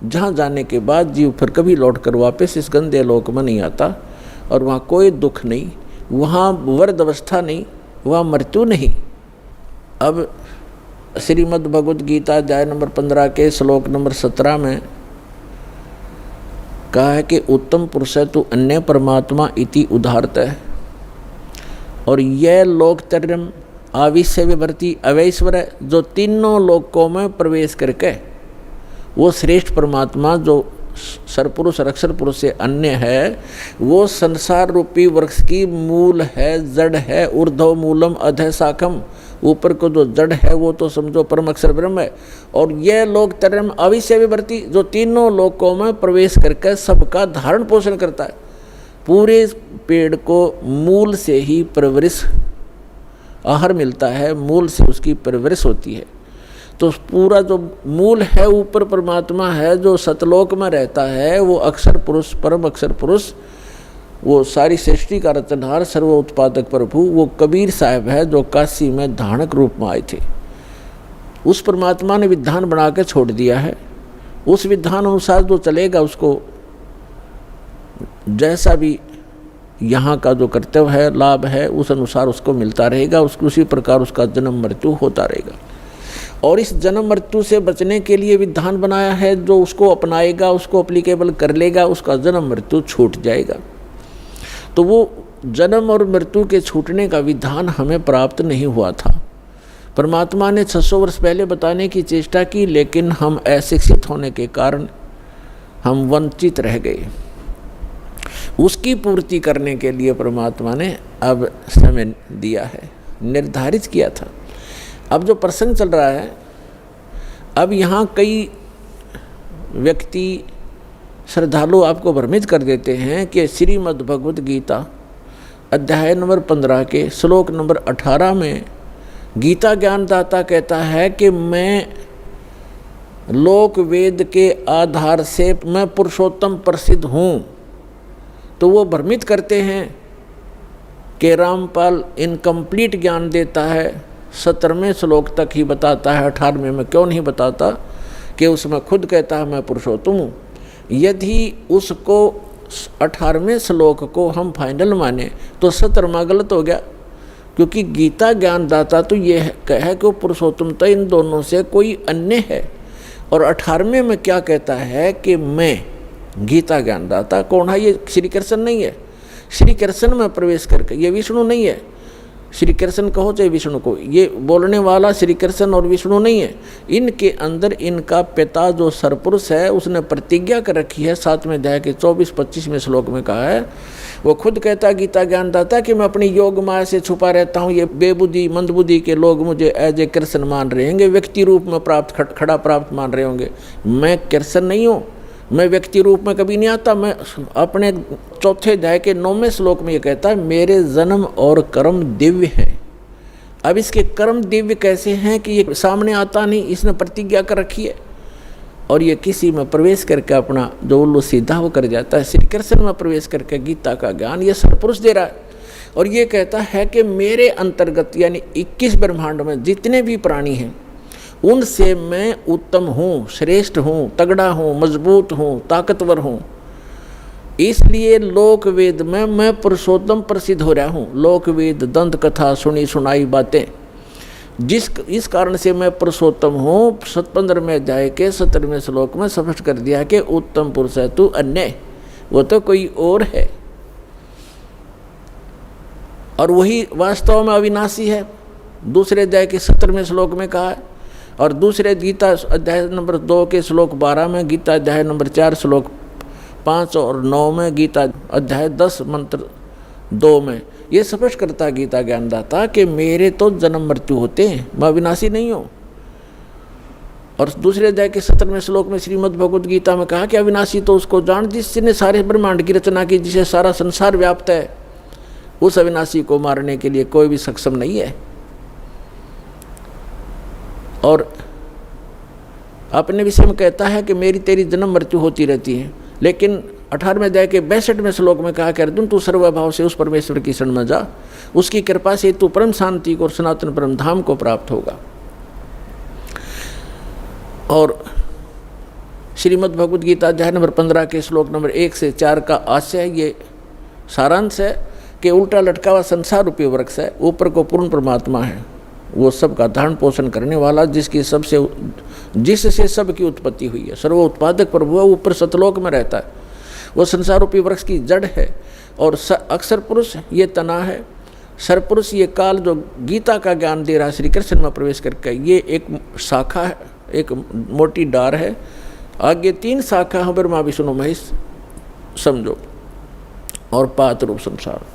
जहाँ जाने के बाद जीव फिर कभी लौटकर वापस इस गंदे लोक में नहीं आता, और वहाँ कोई दुख नहीं, वहाँ वर्द अवस्था नहीं, वहाँ मृत्यु नहीं। अब श्रीमद् भगवद गीता अध्याय नंबर 15 के श्लोक नंबर 17 में कहा है कि उत्तम पुरुष तो अन्य परमात्मा इति उदाहरतः, और यह लोकतरम आविश्य विभर्ति अवैश्वर, जो तीनों लोकों में प्रवेश करके वो श्रेष्ठ परमात्मा जो सरपुरुष और अक्षर पुरुष से अन्य है, वो संसार रूपी वृक्ष की मूल है, जड़ है, ऊर्ध्व मूलम अधः शाखम, ऊपर को जो जड़ है वो तो समझो परम अक्षर ब्रह्म है। और यह लोक तरम अविश्य विभर्ति, जो तीनों लोकों में प्रवेश करके सबका धारण पोषण करता है। पूरे पेड़ को मूल से ही परवरिश आहार मिलता है, मूल से उसकी परवरिश होती है। तो पूरा जो मूल है ऊपर परमात्मा है, जो सतलोक में रहता है, वो अक्षर पुरुष, परम अक्षर पुरुष, वो सारी सृष्टि का रचनहार, सर्व उत्पादक प्रभु, वो कबीर साहब है जो काशी में धानक रूप में आए थे। उस परमात्मा ने विधान बना के छोड़ दिया है। उस विधान अनुसार जो चलेगा उसको जैसा भी यहाँ का जो कर्तव्य है, लाभ है, उस अनुसार उसको मिलता रहेगा, उसको उसी प्रकार उसका जन्म मृत्यु होता रहेगा। और इस जन्म मृत्यु से बचने के लिए विधान बनाया है, जो उसको अपनाएगा, उसको अप्लीकेबल कर लेगा, उसका जन्म मृत्यु छूट जाएगा। तो वो जन्म और मृत्यु के छूटने का विधान हमें प्राप्त नहीं हुआ था। परमात्मा ने 600 वर्ष पहले बताने की चेष्टा की, लेकिन हम अशिक्षित होने के कारण हम वंचित रह गए। उसकी पूर्ति करने के लिए परमात्मा ने अब समय दिया है, निर्धारित किया था। अब जो प्रसंग चल रहा है, अब यहाँ कई व्यक्ति श्रद्धालु आपको भ्रमित कर देते हैं कि श्रीमद् भगवद गीता अध्याय नंबर 15 के श्लोक नंबर 18 में गीता ज्ञानदाता कहता है कि मैं लोक वेद के आधार से मैं पुरुषोत्तम प्रसिद्ध हूँ। तो वो भ्रमित करते हैं कि रामपाल इनकम्प्लीट ज्ञान देता है, 17वें श्लोक तक ही बताता है, 18वें में क्यों नहीं बताता कि उसमें खुद कहता है मैं पुरुषोत्तम हूँ। यदि उसको 18वें श्लोक को हम फाइनल माने तो 17वां गलत हो गया, क्योंकि गीता ज्ञानदाता तो ये कहे कि वो पुरुषोत्तमता इन दोनों से कोई अन्य है। और 18वें में क्या कहता है कि मैं गीता ज्ञानदाता कौन है? ये श्री कृष्ण नहीं है। श्री कृष्ण में प्रवेश करके, ये विष्णु नहीं है। श्री कृष्ण कहो चाहे विष्णु को, ये बोलने वाला श्री कृष्ण और विष्णु नहीं है। इनके अंदर इनका पिता जो सरपुरुष है उसने प्रतिज्ञा कर रखी है। 7वें अध्याय के 24-25वें श्लोक में कहा है, वो खुद कहता है गीता ज्ञानदाता कि मैं अपनी योग माया से छुपा रहता हूँ। ये बेबुद्धि मंदबुद्धि के लोग मुझे एज ए कृष्ण मान रहे होंगे, व्यक्ति रूप में प्राप्त खड़ा प्राप्त मान रहे होंगे। मैं कृष्ण नहीं हूँ, मैं व्यक्ति रूप में कभी नहीं आता। मैं अपने 4 अध्याय के 9वें श्लोक में ये कहता है मेरे जन्म और कर्म दिव्य हैं। अब इसके कर्म दिव्य कैसे हैं कि ये सामने आता नहीं, इसने प्रतिज्ञा कर रखी है और ये किसी में प्रवेश करके अपना जो उल्लू सीधा वो कर जाता है। श्री कृष्ण में प्रवेश करके गीता का ज्ञान ये सरपुरुष दे रहा है और ये कहता है कि मेरे अंतर्गत यानी 21 ब्रह्मांड में जितने भी प्राणी हैं उनसे मैं उत्तम हूँ, श्रेष्ठ हूँ, तगड़ा हूँ, मजबूत हूँ, ताकतवर हूँ। इसलिए लोक वेद में मैं पुरुषोत्तम प्रसिद्ध हो रहा हूँ। लोक वेद दंत कथा सुनी सुनाई बातें, इस कारण से मैं पुरुषोत्तम हूँ। 15वें अध्याय के 17वें श्लोक में स्पष्ट कर दिया कि उत्तम पुरुष है तू अन्य, वो तो कोई और है और वही वास्तव में अविनाशी है। दूसरे अध्याय के 17वें श्लोक में कहा है। और दूसरे गीता अध्याय नंबर 2 के श्लोक 12 में, गीता अध्याय नंबर 4 श्लोक 5 और 9 में, गीता अध्याय 10 मंत्र 2 में ये स्पष्ट करता है गीता ज्ञानदाता कि मेरे तो जन्म मृत्यु होते हैं, मैं अविनाशी नहीं हूँ। और दूसरे अध्याय के 17वें श्लोक में श्रीमद् भगवद गीता में कहा कि अविनाशी तो उसको जान जिसने सारे ब्रह्मांड की रचना की, जिसे सारा संसार व्याप्त है। उस अविनाशी को मारने के लिए कोई भी सक्षम नहीं है। और अपने विषय में कहता है कि मेरी तेरी जन्म मृत्यु होती रहती है। लेकिन 18वें अध्याय के 62वें श्लोक में कहा कि अर्जुन तू सर्वभाव से उस परमेश्वर की शरण में जा, उसकी कृपा से तू परम शांति को और सनातन परम धाम को प्राप्त होगा। और श्रीमद् भगवद गीता अध्याय नंबर 15 के श्लोक नंबर 1 से 4 का आशय ये सारांश है कि उल्टा लटका हुआ संसार रूपी वृक्ष है, ऊपर को पूर्ण परमात्मा है, वो सबका धारण पोषण करने वाला, जिससे सबकी उत्पत्ति हुई है, सर्व उत्पादक प्रभु है, ऊपर सतलोक में रहता है। वो संसार रूपी वृक्ष की जड़ है और अक्षर पुरुष ये तना है, सरपुरुष ये काल जो गीता का ज्ञान दे रहा है श्री कृष्ण में प्रवेश करके, ये एक शाखा है, एक मोटी डार है। आगे 3 शाखा है, ब्रह्मा विष्णु महेश समझो, और पात रूप संसार।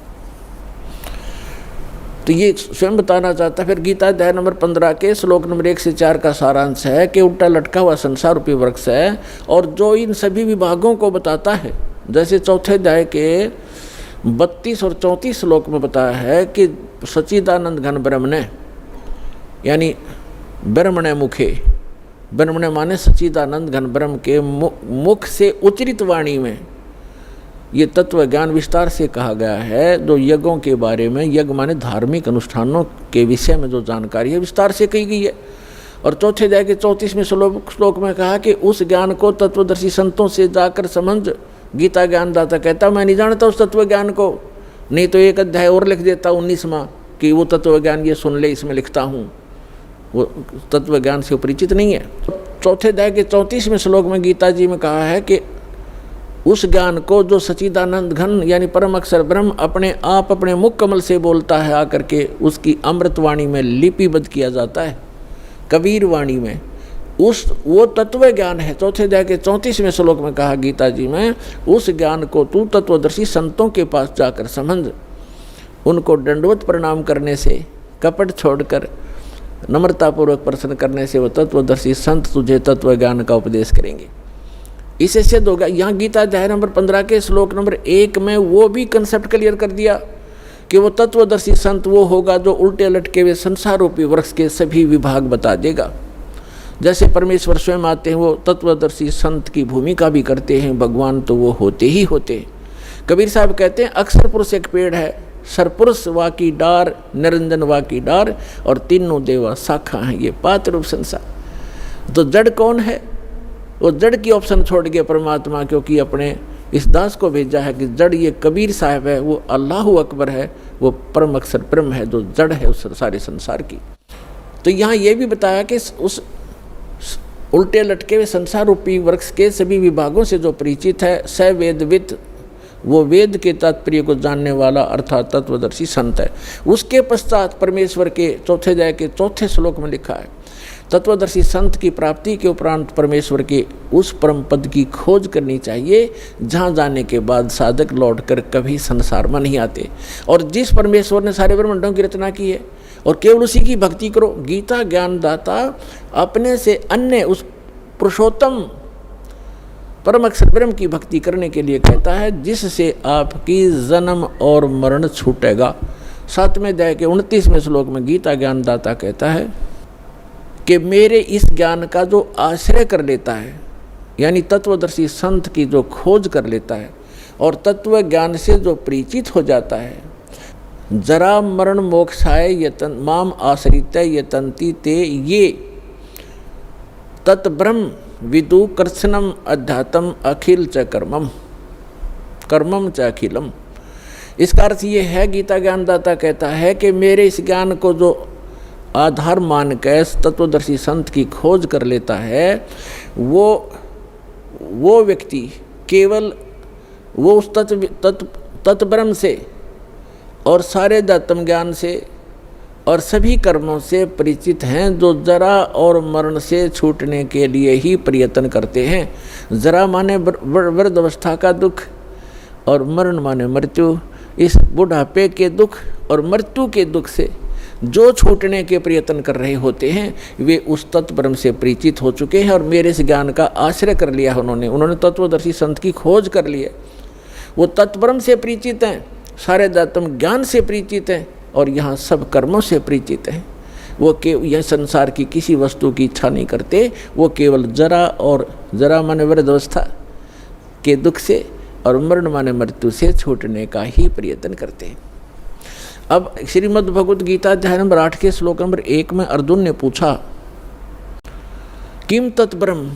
तो ये स्वयं बताना चाहता है। फिर गीता अध्याय नंबर 15 के श्लोक नंबर 1 से 4 का सारांश है कि उल्टा लटका हुआ संसार रूपी वृक्ष है और जो इन सभी विभागों को बताता है। जैसे 4थे अध्याय के 32 और 34 श्लोक में बताया है कि सच्चिदानंद घन ब्रह्म ने, यानी ब्रह्मणे मुखे, ब्रह्मणे माने सच्चिदानंद घन ब्रह्म के मुख से उच्चरित वाणी में ये तत्व ज्ञान विस्तार से कहा गया है। जो यज्ञों के बारे में, यज्ञ माने धार्मिक अनुष्ठानों के विषय में जो जानकारी है विस्तार से कही गई है। और चौथे अध्याय के 34वें श्लोक में कहा कि उस ज्ञान को तत्वदर्शी संतों से जाकर समझ। गीता ज्ञानदाता कहता मैं नहीं जानता उस तत्व ज्ञान को, नहीं तो एक अध्याय और लिख देता 19वां कि वो तत्व ज्ञान ये सुन ले, इसमें लिखता हूँ। वो तत्व ज्ञान से परिचित नहीं है। चौथे अध्याय के 34वें श्लोक में गीता जी में कहा है कि उस ज्ञान को जो सच्चिदानंद घन यानी परम अक्षर ब्रह्म अपने आप अपने मुख कमल से बोलता है आकर के, उसकी अमृतवाणी में लिपिबद्ध किया जाता है, कबीर वाणी में, वो तत्व ज्ञान है। चौथे अध्याय के 34वें श्लोक में कहा गीता जी में, उस ज्ञान को तू तत्वदर्शी संतों के पास जाकर समझ। उनको दंडवत प्रणाम करने से, कपट छोड़कर नम्रतापूर्वक प्रश्न करने से वो तत्वदर्शी संत तुझे तत्व ज्ञान का उपदेश करेंगे। इसे सिद्ध होगा। यहाँ गीता अध्याय नंबर 15 के श्लोक नंबर 1 में वो भी कंसेप्ट क्लियर कर दिया कि वो तत्वदर्शी संत वो होगा जो उल्टे लटके हुए संसार रूपी वृक्ष के सभी विभाग बता देगा। जैसे परमेश्वर स्वयं आते हैं, वो तत्वदर्शी संत की भूमिका भी करते हैं। भगवान तो वो होते ही होते हैं। कबीर साहब कहते हैं अक्षर पुरुष एक पेड़ है, सरपुरुष वा की डार, निरंजन वा की डार, और तीनों देवा शाखा हैं, ये पात्र रूप संसार। तो जड़ कौन है? वो जड़ की ऑप्शन छोड़ के परमात्मा, क्योंकि अपने इस दास को भेजा है कि जड़ ये कबीर साहब है, वो अल्लाह अकबर है, वो परम अक्षर ब्रह्म है जो जड़ है उस सारे संसार की। तो यहाँ ये भी बताया कि उस उल्टे लटके हुए संसार रूपी वृक्ष के सभी विभागों से जो परिचित है, स वेदविद, वो वेद के तात्पर्य को जानने वाला अर्थात तत्वदर्शी संत है। उसके पश्चात परमेश्वर के चौथे अध्याय के 4 श्लोक में लिखा है, तत्वदर्शी संत की प्राप्ति के उपरांत परमेश्वर के उस परम पद की खोज करनी चाहिए जहाँ जाने के बाद साधक लौटकर कभी संसार में नहीं आते, और जिस परमेश्वर ने सारे ब्रह्मांडों की रचना की है, और केवल उसी की भक्ति करो। गीता ज्ञानदाता अपने से अन्य उस पुरुषोत्तम परम अक्षर ब्रह्म की भक्ति करने के लिए कहता है, जिससे आपकी जन्म और मरण छूटेगा। 7वें अध्याय के 29वें श्लोक में गीता ज्ञानदाता कहता है कि मेरे इस ज्ञान का जो आश्रय कर लेता है, यानी तत्वदर्शी संत की जो खोज कर लेता है और तत्व ज्ञान से जो परिचित हो जाता है, जरा मरण मोक्षाय यतन माम आश्रित यतंती ते ये तत्ब्रह्म विदु कृत्स्नम अध्यात्म अखिल च कर्मम कर्मम च अखिलम। इसका अर्थ ये है, गीता ज्ञानदाता कहता है कि मेरे इस ज्ञान को जो आधार मान के तत्वदर्शी संत की खोज कर लेता है, वो व्यक्ति केवल वो उस तत्ब्रह्म से और सारे आत्म ज्ञान से और सभी कर्मों से परिचित हैं, जो जरा और मरण से छूटने के लिए ही प्रयत्न करते हैं। जरा माने वृद्ध अवस्था का दुख और मरण माने मृत्यु। इस बुढ़ापे के दुख और मृत्यु के दुख से जो छूटने के प्रयत्न कर रहे होते हैं, वे उस तत्ब्रह्म से परिचित हो चुके हैं और मेरे इस ज्ञान का आश्रय कर लिया है। उन्होंने तत्वदर्शी संत की खोज कर ली है। वो तत्ब्रह्म से परिचित हैं, सारे आत्म ज्ञान से परिचित हैं और यहाँ सब कर्मों से परिचित हैं। वो यह संसार की किसी वस्तु की इच्छा नहीं करते, वो केवल जरा माने वृद्धावस्था के दुख से और मरण माने मृत्यु से छूटने का ही प्रयत्न करते हैं। अब श्रीमद् भगवद गीता अध्याय नंबर 8 के श्लोक नंबर 1 में अर्जुन ने पूछा, किम तत्ब्रह्म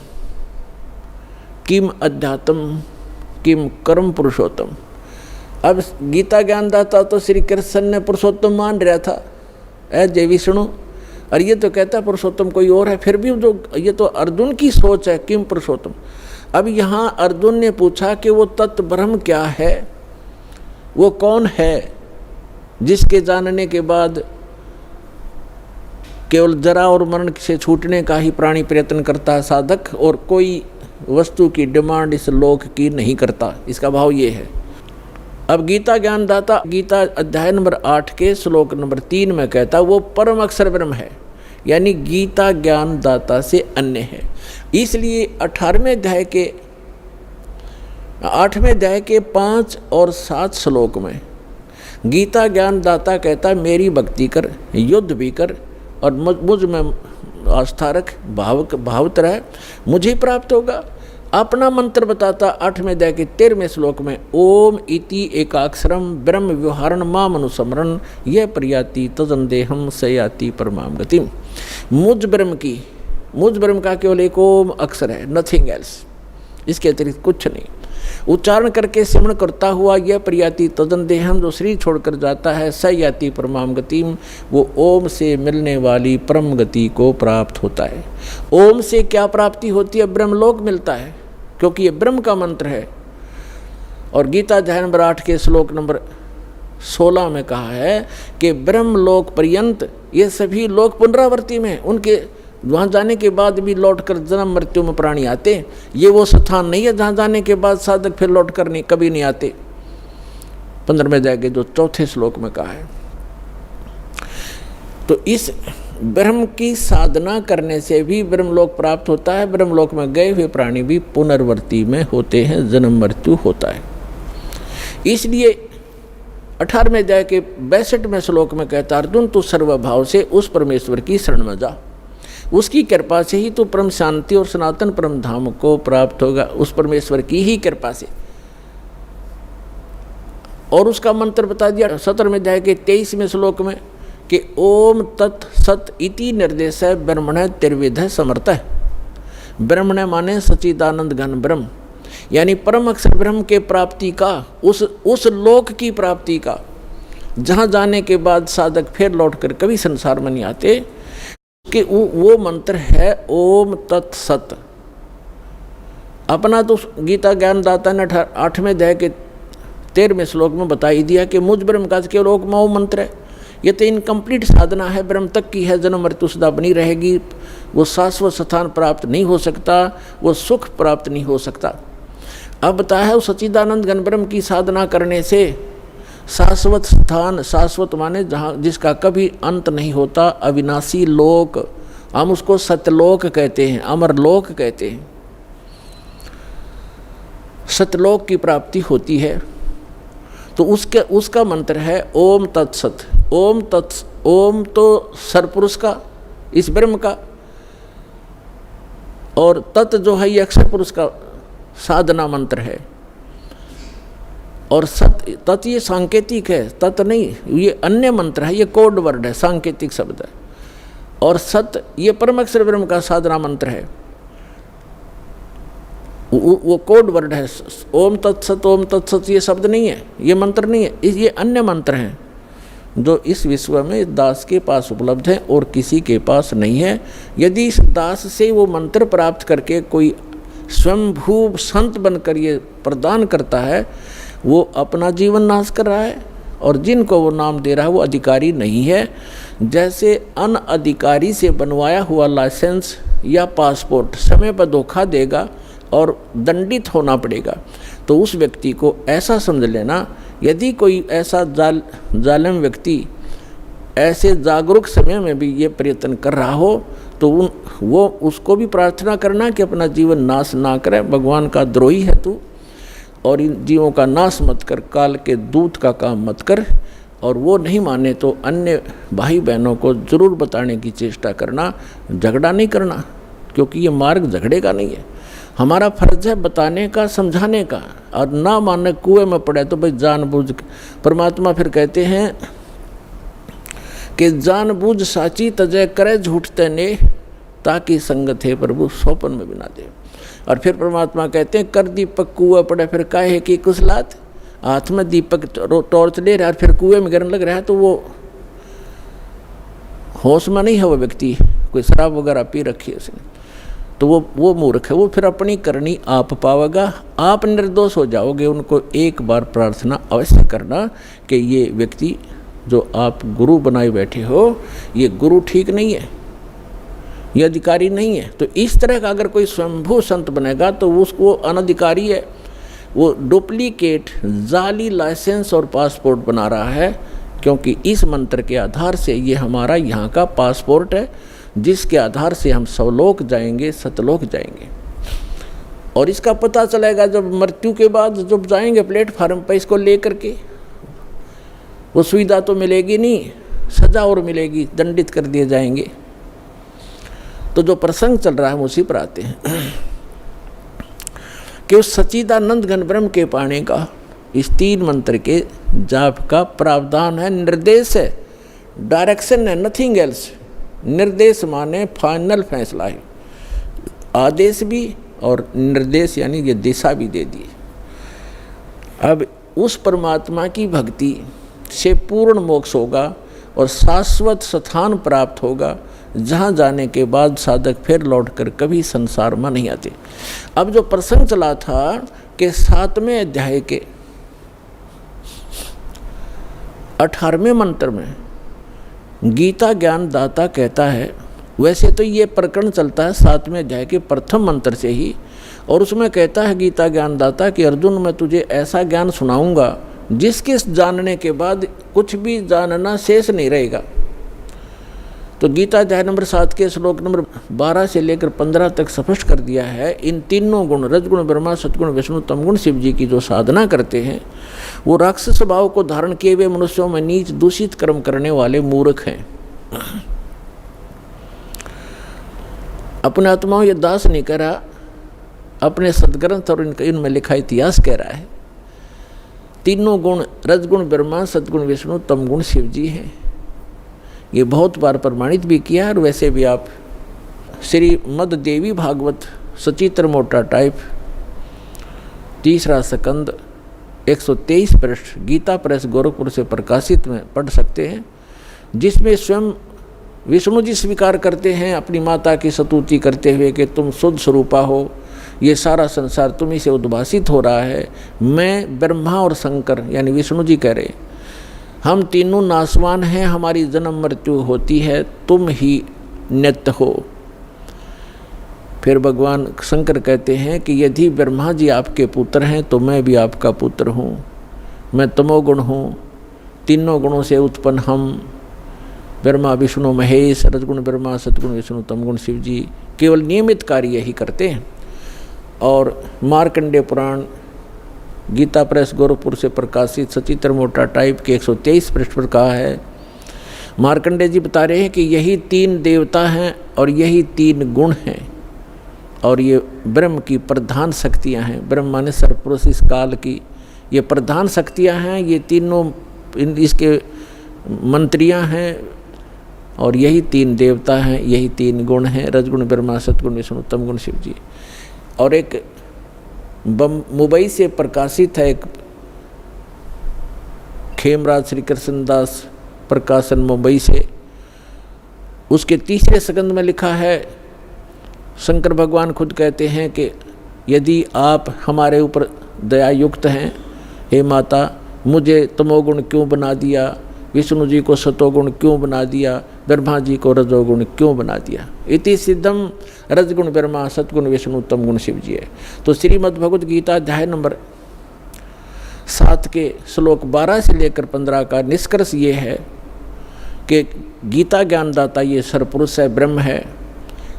किम अध्यात्म किम कर्म पुरुषोत्तम। अब गीता ज्ञानदाता तो श्री कृष्ण ने पुरुषोत्तम मान रहा था, जय विष्णु, और ये तो कहता पुरुषोत्तम कोई और है। फिर भी जो ये तो अर्जुन की सोच है, किम पुरुषोत्तम। अब यहाँ अर्जुन ने पूछा कि वो तत्ब्रह्म क्या है, वो कौन है जिसके जानने के बाद केवल जरा और मरण से छूटने का ही प्राणी प्रयत्न करता है साधक, और कोई वस्तु की डिमांड इस लोक की नहीं करता। इसका भाव ये है। अब गीता ज्ञानदाता गीता अध्याय नंबर 8 के श्लोक नंबर 3 में कहता वो परम अक्षर ब्रह्म है, यानी गीता ज्ञानदाता से अन्य है। इसलिए 18वें अध्याय के 8वें अध्याय के 5 और 7 श्लोक में गीता ज्ञान दाता कहता है मेरी भक्ति कर, युद्ध भी कर और मुझ में आस्था रख, भावत रह, मुझे प्राप्त होगा। अपना मंत्र बताता 8वें अध्याय के 13वें श्लोक में ओम इति एकाक्षरम ब्रह्म व्यवहारण माम अनुस्मरण यह प्रयाति तदंदेहम सयाति परमाम गतिम। मुझ ब्रह्म का केवल एक ओम अक्षर है, नथिंग एल्स, इसके अतिरिक्त कुछ नहीं। उच्चारण करके सिमरण करता हुआ यह प्रयाति तदंदेहम, जो शरीर छोड़कर जाता है, सयाति परमाम गतिम, वो ओम से मिलने वाली परम गति को प्राप्त होता है। ओम से क्या प्राप्ति होती है? ब्रह्मलोक मिलता है, क्योंकि ये ब्रह्म का मंत्र है। और गीता अध्याय नंबर 8 के श्लोक नंबर 16 में कहा है कि ब्रह्मलोक पर्यंत ये सभी लोग पुनरावृत्ति में, उनके वहाँ जाने के बाद भी लौटकर जन्म मृत्यु में प्राणी आते। ये वो स्थान नहीं है जहाँ जाने के बाद साधक फिर लौट कर नहीं, कभी नहीं आते। 15वें अध्याय के जो 4थे श्लोक में कहा है। तो इस ब्रह्म की साधना करने से भी ब्रह्मलोक प्राप्त होता है। ब्रह्मलोक में गए हुए प्राणी भी पुनर्वर्ती में होते हैं, जन्म मृत्यु होता है। इसलिए 18वें अध्याय के 62वें श्लोक में कहता अर्जुन तू सर्वभाव से उस परमेश्वर की शरण में जा, उसकी कृपा से ही तो परम शांति और सनातन परम धाम को प्राप्त होगा, उस परमेश्वर की ही कृपा से। और उसका मंत्र बता दिया 17वें अध्याय के 23वें श्लोक में कि ओम तत् सत इति निर्देश है ब्रह्मण त्रिविध समर्थ है। ब्रह्मण माने सच्चिदानंद घन ब्रह्म, यानी परम अक्षर ब्रह्म के प्राप्ति का, उस लोक की प्राप्ति का, जहाँ जाने के बाद साधक फिर लौटकर कभी संसार में नहीं आते, कि वो मंत्र है ओम तत्सत। अपना तो गीता ज्ञान दाता ने 8वें अध्याय के 13वें श्लोक में बता ही दिया कि मुझ ब्रह्म का केवल ओम मंत्र है। ये तो इनकम्प्लीट साधना है, ब्रह्म तक की है, जन्म मृत्यु सदा बनी रहेगी, वो शाश्वत स्थान प्राप्त नहीं हो सकता, वो सुख प्राप्त नहीं हो सकता। अब बताया है उस सच्चिदानंद घन ब्रह्म की साधना करने से शाश्वत स्थान, शाश्वत माने जहाँ जिसका कभी अंत नहीं होता, अविनाशी लोक, हम उसको सतलोक कहते हैं, अमरलोक कहते हैं। सतलोक की प्राप्ति होती है। तो उसका मंत्र है ओम तत्सत। ओम तो सरपुरुष का, इस ब्रह्म का, और तत् जो है ये अक्षर पुरुष का साधना मंत्र है। और सत तत् ये सांकेतिक है, तत् नहीं, ये अन्य मंत्र है, ये कोड वर्ड है, सांकेतिक शब्द है। और सत ये परम अक्षर ब्रह्म का साधना मंत्र है, वो कोड वर्ड है। ओम तत्सत ये शब्द नहीं है, ये मंत्र नहीं है, ये अन्य मंत्र हैं जो इस विश्व में दास के पास उपलब्ध है और किसी के पास नहीं है। यदि इस दास से वो मंत्र प्राप्त करके कोई स्वयंभू संत बनकर ये प्रदान करता है, वो अपना जीवन नाश कर रहा है, और जिनको वो नाम दे रहा है वो अधिकारी नहीं है। जैसे अनअधिकारी से बनवाया हुआ लाइसेंस या पासपोर्ट समय पर धोखा देगा और दंडित होना पड़ेगा, तो उस व्यक्ति को ऐसा समझ लेना, यदि कोई ऐसा जालिम व्यक्ति ऐसे जागरूक समय में भी ये प्रयत्न कर रहा हो, तो वो उसको भी प्रार्थना करना कि अपना जीवन नाश ना करे, भगवान का द्रोही है तू, और इन जीवों का नाश मत कर, काल के दूत का काम मत कर। और वो नहीं माने तो अन्य भाई बहनों को जरूर बताने की चेष्टा करना, झगड़ा नहीं करना, क्योंकि ये मार्ग झगड़े का नहीं है। हमारा फर्ज है बताने का, समझाने का, और ना माने कुएं में पड़े तो भाई जानबूझ। परमात्मा फिर कहते हैं कि जानबूझ साची तजय करे झूठते ने, ताकि संगत है प्रभु सोपन में बिना दे। और फिर परमात्मा कहते हैं कर दीपक कुआ पड़े फिर काहे की कुशलात। हाथ में दीपक टॉर्च ले रहा है और फिर कुएं में गिरने लग रहा है, तो वो होश में नहीं है वो व्यक्ति, कोई शराब वगैरह पी रखी है उसने, तो वो मूर्ख है, वो फिर अपनी करनी आप पावेगा, आप निर्दोष हो जाओगे। उनको एक बार प्रार्थना अवश्य करना कि ये व्यक्ति जो आप गुरु बनाए बैठे हो, ये गुरु ठीक नहीं है, ये अधिकारी नहीं है। तो इस तरह का अगर कोई स्वयंभू संत बनेगा तो उसको अनधिकारी है, वो डुप्लीकेट जाली लाइसेंस और पासपोर्ट बना रहा है, क्योंकि इस मंत्र के आधार से ये हमारा यहाँ का पासपोर्ट है, जिसके आधार से हम सवलोक जाएंगे, सतलोक जाएंगे। और इसका पता चलेगा जब मृत्यु के बाद जब जाएंगे प्लेटफार्म पर इसको लेकर के, वो सुविधा तो मिलेगी नहीं, सजा और मिलेगी, दंडित कर दिए जाएंगे। तो जो प्रसंग चल रहा है हम उसी पर आते हैं कि उस सच्चिदानंद घन ब्रह्म के पाने का इस 3 मंत्र के जाप का प्रावधान है, निर्देश है, डायरेक्शन है, नथिंग एल्स। निर्देश माने फाइनल फैसला है, आदेश भी और निर्देश यानी ये दिशा भी दे दी। अब उस परमात्मा की भक्ति से पूर्ण मोक्ष होगा और शाश्वत स्थान प्राप्त होगा, जहाँ जाने के बाद साधक फिर लौटकर कभी संसार में नहीं आते। अब जो प्रसंग चला था कि 7वें अध्याय के 18वें मंत्र में गीता ज्ञान दाता कहता है, वैसे तो ये प्रकरण चलता है 7वें अध्याय के प्रथम मंत्र से ही, और उसमें कहता है गीता ज्ञान दाता कि अर्जुन मैं तुझे ऐसा ज्ञान सुनाऊंगा जिसके जानने के बाद कुछ भी जानना शेष नहीं रहेगा। तो गीता अध्याय नंबर 7 के श्लोक नंबर 12 से लेकर 15 तक स्पष्ट कर दिया है, इन तीनों गुण रजगुण ब्रह्मा सतगुण विष्णु तमगुण शिव जी की जो साधना करते हैं वो राक्षस स्वभाव को धारण किए हुए मनुष्यों में नीच दूषित कर्म करने वाले मूर्ख हैं। अपने आत्माओं ये दास नहीं कह रहा, अपने सदग्रंथ और इनमें लिखा इतिहास कह रहा है। तीनों गुण रजगुण ब्रह्मा सतगुण विष्णु तमगुण शिव जी हैं। ये बहुत बार प्रमाणित भी किया है। और वैसे भी आप श्रीमद् देवी भागवत सचित्र मोटा टाइप 3रा स्कंद 123 पृष्ठ गीता प्रेस गोरखपुर से प्रकाशित में पढ़ सकते हैं, जिसमें स्वयं विष्णु जी स्वीकार करते हैं अपनी माता की स्तुति करते हुए कि तुम शुद्ध स्वरूपा हो, ये सारा संसार तुम्ही से उद्भासित हो रहा है। मैं ब्रह्मा और शंकर यानी विष्णु जी कह रहे हम तीनों नासवान हैं, हमारी जन्म मृत्यु होती है, तुम ही नित्य हो। फिर भगवान शंकर कहते हैं कि यदि ब्रह्मा जी आपके पुत्र हैं तो मैं भी आपका पुत्र हूँ, मैं तमोगुण हूँ, तीनों गुणों से उत्पन्न हम ब्रह्मा विष्णु महेश रजगुण ब्रह्मा सतगुण विष्णु तमगुण शिव जी केवल नियमित कार्य यही करते हैं। और मार्कंडेय पुराण गीता प्रेस गोरखपुर से प्रकाशित सचित्र मोटा टाइप के 123 पृष्ठ पर कहा है, मार्कंडेय जी बता रहे हैं कि यही 3 देवता हैं और यही 3 गुण हैं और ये ब्रह्म की प्रधान शक्तियां हैं। ब्रह्म माने सर्वपुरुष इस काल की ये प्रधान शक्तियां हैं, ये तीनों इसके मंत्रियां हैं और यही 3 देवता हैं, यही 3 गुण हैं, रजगुण ब्रह्मा सतगुण विष्णु तमगुण शिव जी। और एक मुंबई से प्रकाशित है एक खेमराज श्री कृष्णदास प्रकाशन मुंबई से, उसके 3रे स्कंद में लिखा है, शंकर भगवान खुद कहते हैं कि यदि आप हमारे ऊपर दया युक्त हैं, हे माता मुझे तमोगुण क्यों बना दिया, विष्णु जी को सतोगुण क्यों बना दिया, ब्रह्मा जी को रजोगुण क्यों बना दिया। इति सिद्धम रजगुण ब्रह्मा सतगुण विष्णु तमगुण शिव जी है। तो श्रीमद् भगवद गीता अध्याय नंबर 7 के श्लोक 12 से लेकर 15 का निष्कर्ष ये है कि गीता ज्ञानदाता ये सर्वपुरुष है, ब्रह्म है,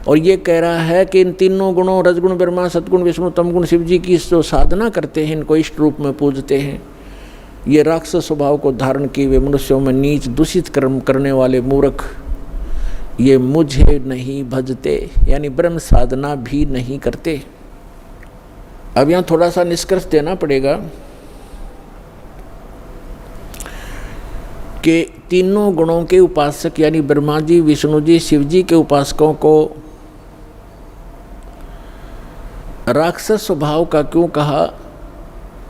और ये कह रहा है कि इन तीनों गुणों रजगुण ब्रह्मा सतगुण विष्णु तमगुण शिव जी की जो साधना करते हैं, इनको इष्ट रूप में पूजते हैं, ये राक्षस स्वभाव को धारण किए हुए मनुष्यों में नीच दूषित कर्म करने वाले मूर्ख ये मुझे नहीं भजते, यानी ब्रह्म साधना भी नहीं करते। अब यहाँ थोड़ा सा निष्कर्ष देना पड़ेगा कि तीनों गुणों के उपासक यानी ब्रह्मा जी विष्णु जी शिव जी के उपासकों को राक्षस स्वभाव का क्यों कहा,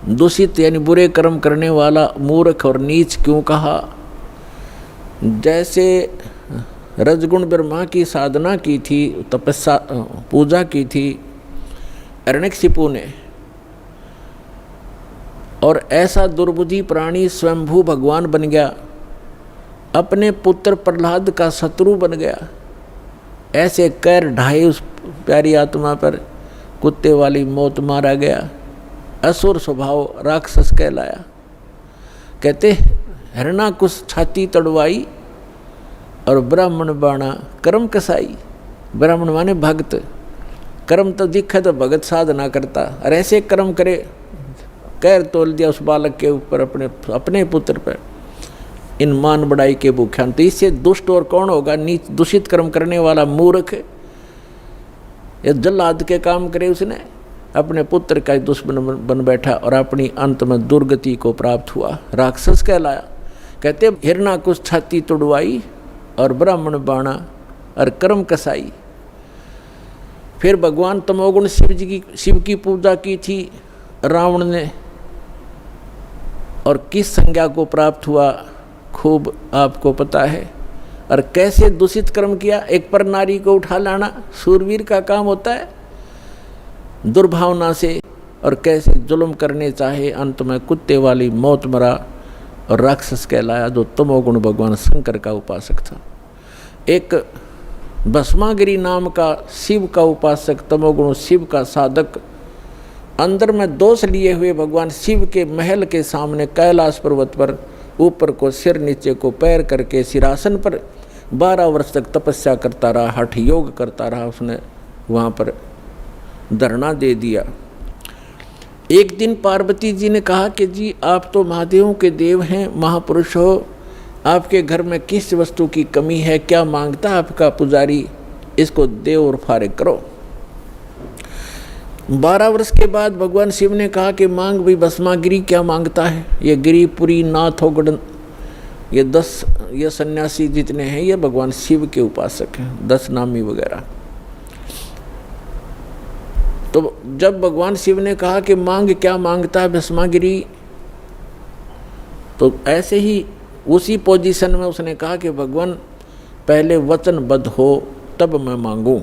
दूषित यानी बुरे कर्म करने वाला मूर्ख और नीच क्यों कहा। जैसे रजगुण ब्रह्मा की साधना की थी, तपस्या पूजा की थी हिरण्यकशिपु ने, और ऐसा दुर्बुद्धि प्राणी स्वयंभू भगवान बन गया, अपने पुत्र प्रहलाद का शत्रु बन गया, ऐसे कैर ढाए उस प्यारी आत्मा पर, कुत्ते वाली मौत मारा गया, असुर स्वभाव राक्षस कहलाया। कहते हिरणाकुश छाती तड़वाई और ब्राह्मण बाणा कर्म कसाई। ब्राह्मण माने भक्त कर्म तो दिखे तो भगत साधना करता, और ऐसे कर्म करे, कहर तोल दिया उस बालक के ऊपर, अपने पुत्र पर, इन मान बढ़ाई के भूख्यान। तो इससे दुष्ट और कौन होगा? नीच दूषित कर्म करने वाला मूर्ख। ये जल्लाद के काम करे, उसने अपने पुत्र का दुश्मन बन बैठा और अपनी अंत में दुर्गति को प्राप्त हुआ, राक्षस कहलाया। कहते हिरणाकुश छाती तुड़वाई और ब्राह्मण बाणा और कर्म कसाई। फिर भगवान तमोगुण शिव की पूजा की थी रावण ने, और किस संज्ञा को प्राप्त हुआ खूब आपको पता है। और कैसे दूषित कर्म किया, एक पर नारी को उठा लाना सूरवीर का काम होता है दुर्भावना से, और कैसे जुल्म करने चाहे, अंत में कुत्ते वाली मौत मरा और राक्षस कहलाया, जो तमोगुण भगवान शंकर का उपासक था। एक भस्मागिरी नाम का शिव का उपासक, तमोगुण शिव का साधक, अंदर में दोष लिए हुए भगवान शिव के महल के सामने कैलाश पर्वत पर ऊपर को सिर नीचे को पैर करके सिरासन पर 12 वर्ष तक तपस्या करता रहा, हठ योग करता रहा। उसने वहाँ पर धरना दे दिया। एक दिन पार्वती जी ने कहा कि जी आप तो महादेवों के देव हैं, महापुरुष हो, आपके घर में किस वस्तु की कमी है, क्या मांगता है आपका पुजारी, इसको देव और फारिग करो। 12 वर्ष के बाद भगवान शिव ने कहा कि मांग भी भस्मागिरी, क्या मांगता है। ये गिरिपुरी नाथ होगड़न, ये 10 ये सन्यासी जितने हैं ये भगवान शिव के उपासक हैं, 10 नामी वगैरह। तो जब भगवान शिव ने कहा कि मांग, क्या मांगता है भस्मागिरी, तो ऐसे ही उसी पोजीशन में उसने कहा कि भगवान पहले वचनबद्ध हो तब मैं मांगूं।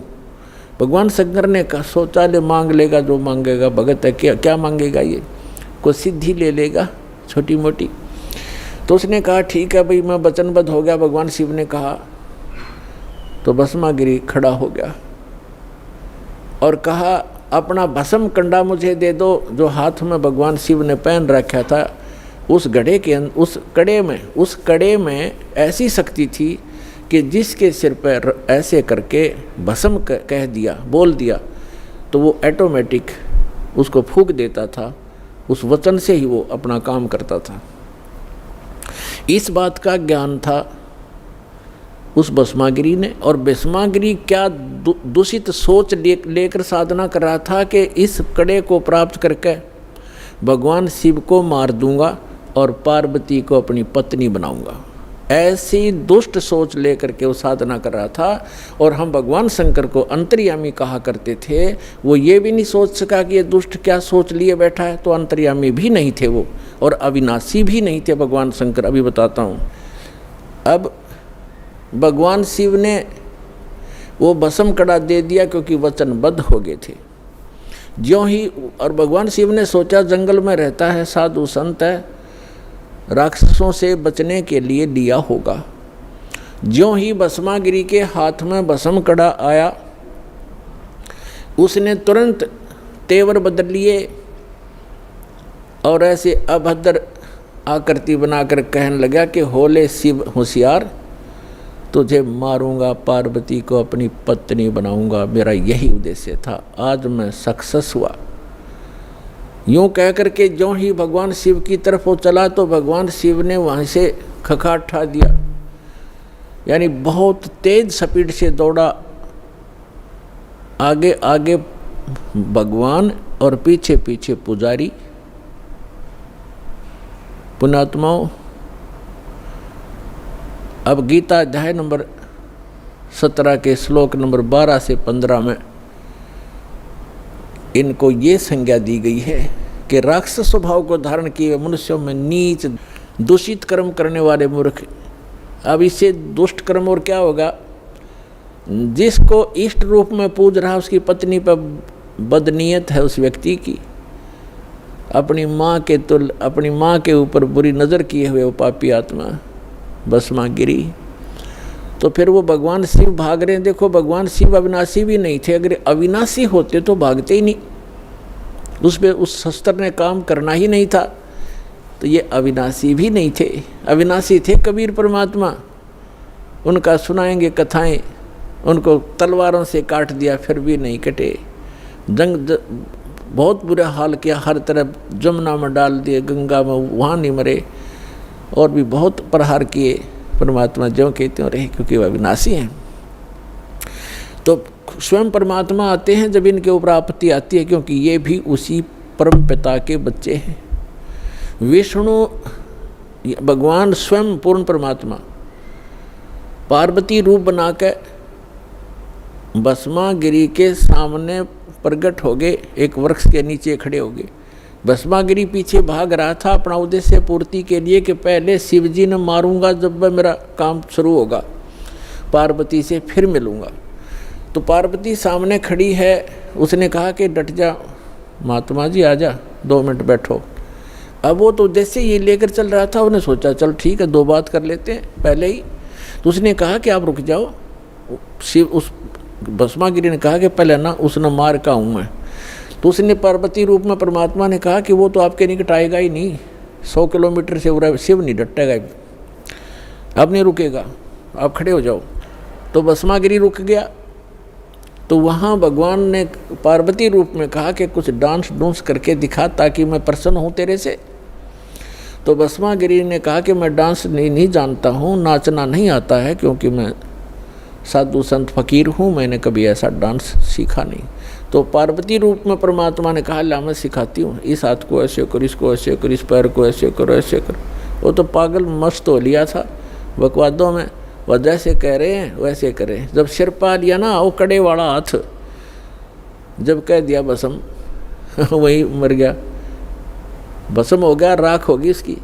भगवान शंकर ने कहा, सोचा ले मांग लेगा जो मांगेगा, भगत है क्या मांगेगा, ये कोई सिद्धि ले लेगा छोटी मोटी। तो उसने कहा ठीक है भाई, मैं वचनबद्ध हो गया। भगवान शिव ने कहा तो भस्मागिरी खड़ा हो गया और कहा अपना भस्म कंडा मुझे दे दो, जो हाथ में भगवान शिव ने पहन रखा था। उस घड़े के उस कड़े में ऐसी शक्ति थी कि जिसके सिर पर ऐसे करके भस्म कह दिया, बोल दिया, तो वो ऑटोमेटिक उसको फूंक देता था। उस वचन से ही वो अपना काम करता था। इस बात का ज्ञान था उस भस्मागिरी ने। और भस्मागिरी क्या दूषित सोच लेकर साधना कर रहा था कि इस कड़े को प्राप्त करके भगवान शिव को मार दूंगा और पार्वती को अपनी पत्नी बनाऊंगा। ऐसी दुष्ट सोच लेकर के वो साधना कर रहा था। और हम भगवान शंकर को अंतर्यामी कहा करते थे। वो ये भी नहीं सोच सका कि ये दुष्ट क्या सोच लिए बैठा है, तो अंतर्यामी भी नहीं थे वो, और अविनाशी भी नहीं थे भगवान शंकर। अभी बताता हूँ। अब भगवान शिव ने वो भस्म कड़ा दे दिया क्योंकि वचनबद्ध हो गए थे। ज्यों ही, और भगवान शिव ने सोचा जंगल में रहता है, साधु संत है, राक्षसों से बचने के लिए लिया होगा। ज्यों ही भस्मागिरी के हाथ में भस्म कड़ा आया, उसने तुरंत तेवर बदल लिए और ऐसे अभद्र आकृति बनाकर कहने लगा कि होले शिव होशियार, तुझे मारूंगा, पार्वती को अपनी पत्नी बनाऊंगा, मेरा यही उद्देश्य था, आज मैं सक्सेस हुआ। यूं कह करके जो ही भगवान शिव की तरफ वो चला तो भगवान शिव ने वहाँ से खखाट उठा दिया, यानी बहुत तेज स्पीड से दौड़ा। आगे आगे भगवान और पीछे पीछे पुजारी। पुण्यात्माओं, अब गीता अध्याय नंबर 17 के श्लोक नंबर 12 से 15 में इनको ये संज्ञा दी गई है कि राक्षस स्वभाव को धारण किए मनुष्यों में नीच दूषित कर्म करने वाले मूर्ख। अब इससे दुष्ट कर्म और क्या होगा? जिसको इष्ट रूप में पूज रहा उसकी पत्नी पर बदनीयत है उस व्यक्ति की, अपनी माँ के ऊपर बुरी नज़र किए हुए वो पापी आत्मा भस्मागिरी। तो फिर वो भगवान शिव भाग रहे हैं। देखो भगवान शिव अविनाशी भी नहीं थे, अगर अविनाशी होते तो भागते ही नहीं, उस शस्त्र ने काम करना ही नहीं था। तो ये अविनाशी भी नहीं थे, अविनाशी थे कबीर परमात्मा। उनका सुनाएंगे कथाएं, उनको तलवारों से काट दिया फिर भी नहीं कटे। बहुत बुरा हाल किया, हर तरफ जमुना में डाल दिए, गंगा में, वहाँ नहीं मरे, और भी बहुत प्रहार किए। परमात्मा जो कहते हैं रहे, क्योंकि वह विनाशी हैं। तो स्वयं परमात्मा आते हैं जब इनके ऊपर आपत्ति आती है, क्योंकि ये भी उसी परम पिता के बच्चे हैं। विष्णु भगवान स्वयं पूर्ण परमात्मा पार्वती रूप बनाकर भस्मागिरी के सामने प्रकट हो गए, एक वृक्ष के नीचे खड़े हो गए। भस्मागिरी पीछे भाग रहा था अपना उद्देश्य पूर्ति के लिए कि पहले शिवजी ने मारूंगा, जब वह मेरा काम शुरू होगा पार्वती से फिर मिलूंगा। तो पार्वती सामने खड़ी है, उसने कहा कि डट जा महात्मा जी, आ जा 2 मिनट बैठो। अब वो तो जैसे ये लेकर चल रहा था, उन्हें सोचा चल ठीक है 2 बात कर लेते हैं पहले ही। तो उसने कहा कि आप रुक जाओ। शिव उस भस्मागिरी ने कहा कि पहले ना उसने मार का हूँ मैं। तो उसने पार्वती रूप में परमात्मा ने कहा कि वो तो आपके निकट आएगा ही नहीं, 100 किलोमीटर से उड़ा शिव नहीं डटेगा, अब नहीं रुकेगा, आप खड़े हो जाओ। तो भस्मागिरी रुक गया। तो वहाँ भगवान ने पार्वती रूप में कहा कि कुछ डांस डूंस करके दिखा ताकि मैं प्रसन्न हूँ तेरे से। तो भस्मागिरी ने कहा कि मैं डांस नहीं जानता हूँ, नाचना नहीं आता है, क्योंकि मैं साधु संत फकीर हूँ, मैंने कभी ऐसा डांस सीखा नहीं। तो पार्वती रूप में परमात्मा ने कहा ला मैं सिखाती हूँ, इस हाथ को ऐसे कर, इसको ऐसे कर, इस पैर को ऐसे करो, ऐसे करो। वो तो पागल मस्त हो लिया था बकवादों में, वह जैसे कह रहे हैं वैसे करें। जब सिर पा लिया ना वो कड़े वाला हाथ, जब कह दिया भस्म वही मर गया, भस्म हो गया, राख होगी इसकी,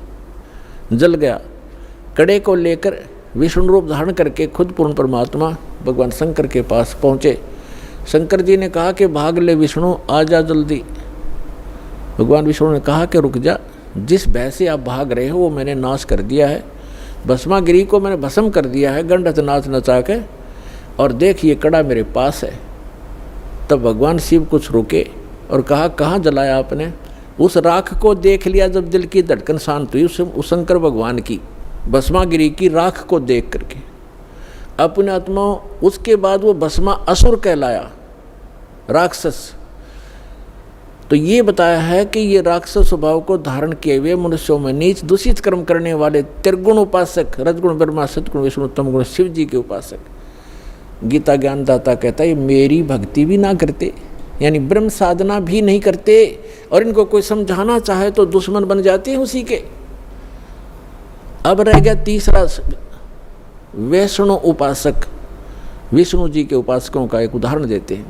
जल गया। कड़े को लेकर विष्णु रूप धारण करके खुद पूर्ण परमात्मा भगवान शंकर के पास पहुँचे। शंकर जी ने कहा कि भाग ले विष्णु, आ जा जल्दी। भगवान विष्णु ने कहा कि रुक जा, जिस भय से आप भाग रहे हो वो मैंने नाश कर दिया है, भस्मागिरी को मैंने भस्म कर दिया है गंडत नाच नचा के, और देख ये कड़ा मेरे पास है। तब भगवान शिव कुछ रुके और कहा कहाँ जलाया आपने? उस राख को देख लिया जब दिल की धड़कन शांत हुई, उस शंकर भगवान की भस्मागिरी की राख को देख करके अपने आत्मा। उसके बाद वो भस्मा असुर कहलाया, राक्षस। तो ये बताया है कि ये राक्षस स्वभाव को धारण किए हुए मनुष्यों में नीच दूषित कर्म करने वाले त्रिगुण उपासक, रजगुण ब्रह्मा सतगुण विष्णु तम गुण शिव जी के उपासक, गीता ज्ञानदाता कहता है मेरी भक्ति भी ना करते, यानी ब्रह्म साधना भी नहीं करते, और इनको कोई समझाना चाहे तो दुश्मन बन जाते हैं उसी के। अब रह गया तीसरा, वैष्णव उपासक। विष्णु जी के उपासकों का एक उदाहरण देते हैं।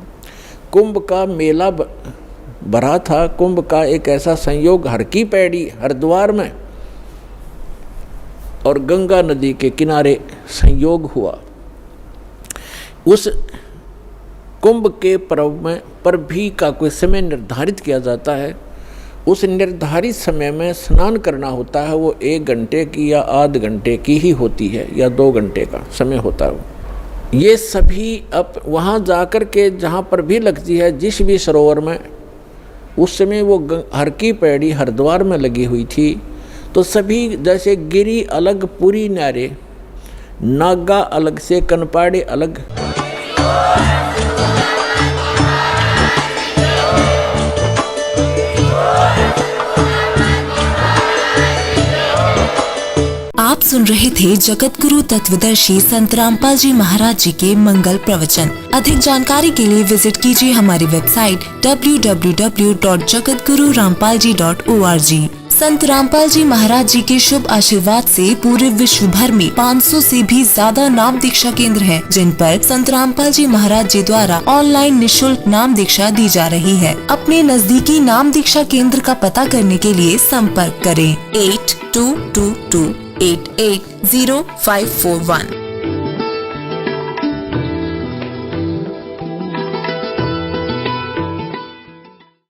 कुंभ का मेला भरा था, कुंभ का एक ऐसा संयोग हर की पैड़ी हरिद्वार में और गंगा नदी के किनारे संयोग हुआ। उस कुंभ के पर्व में पर भी का कोई समय निर्धारित किया जाता है। उस निर्धारित समय में स्नान करना होता है, वो 1 घंटे की या आध घंटे की ही होती है, या 2 घंटे का समय होता है। ये सभी अब वहाँ जाकर के जहाँ पर भी लगती है, जिस भी सरोवर में, उस समय वो हर की पैड़ी हरिद्वार में लगी हुई थी। तो सभी जैसे गिरी अलग पूरी न्यारे, नागा अलग से, कनपाड़े अलग। आप सुन रहे थे जगत गुरु तत्वदर्शी संत रामपाल जी महाराज जी के मंगल प्रवचन। अधिक जानकारी के लिए विजिट कीजिए हमारी वेबसाइट www.jagatgururampalji.org। संत रामपाल जी महाराज जी के शुभ आशीर्वाद से पूरे विश्व भर में 500 से भी ज्यादा नाम दीक्षा केंद्र हैं, जिन पर संत रामपाल जी महाराज जी द्वारा ऑनलाइन निशुल्क नाम दीक्षा दी जा रही है। अपने नजदीकी नाम दीक्षा केंद्र का पता करने के लिए संपर्क करें 8222880541।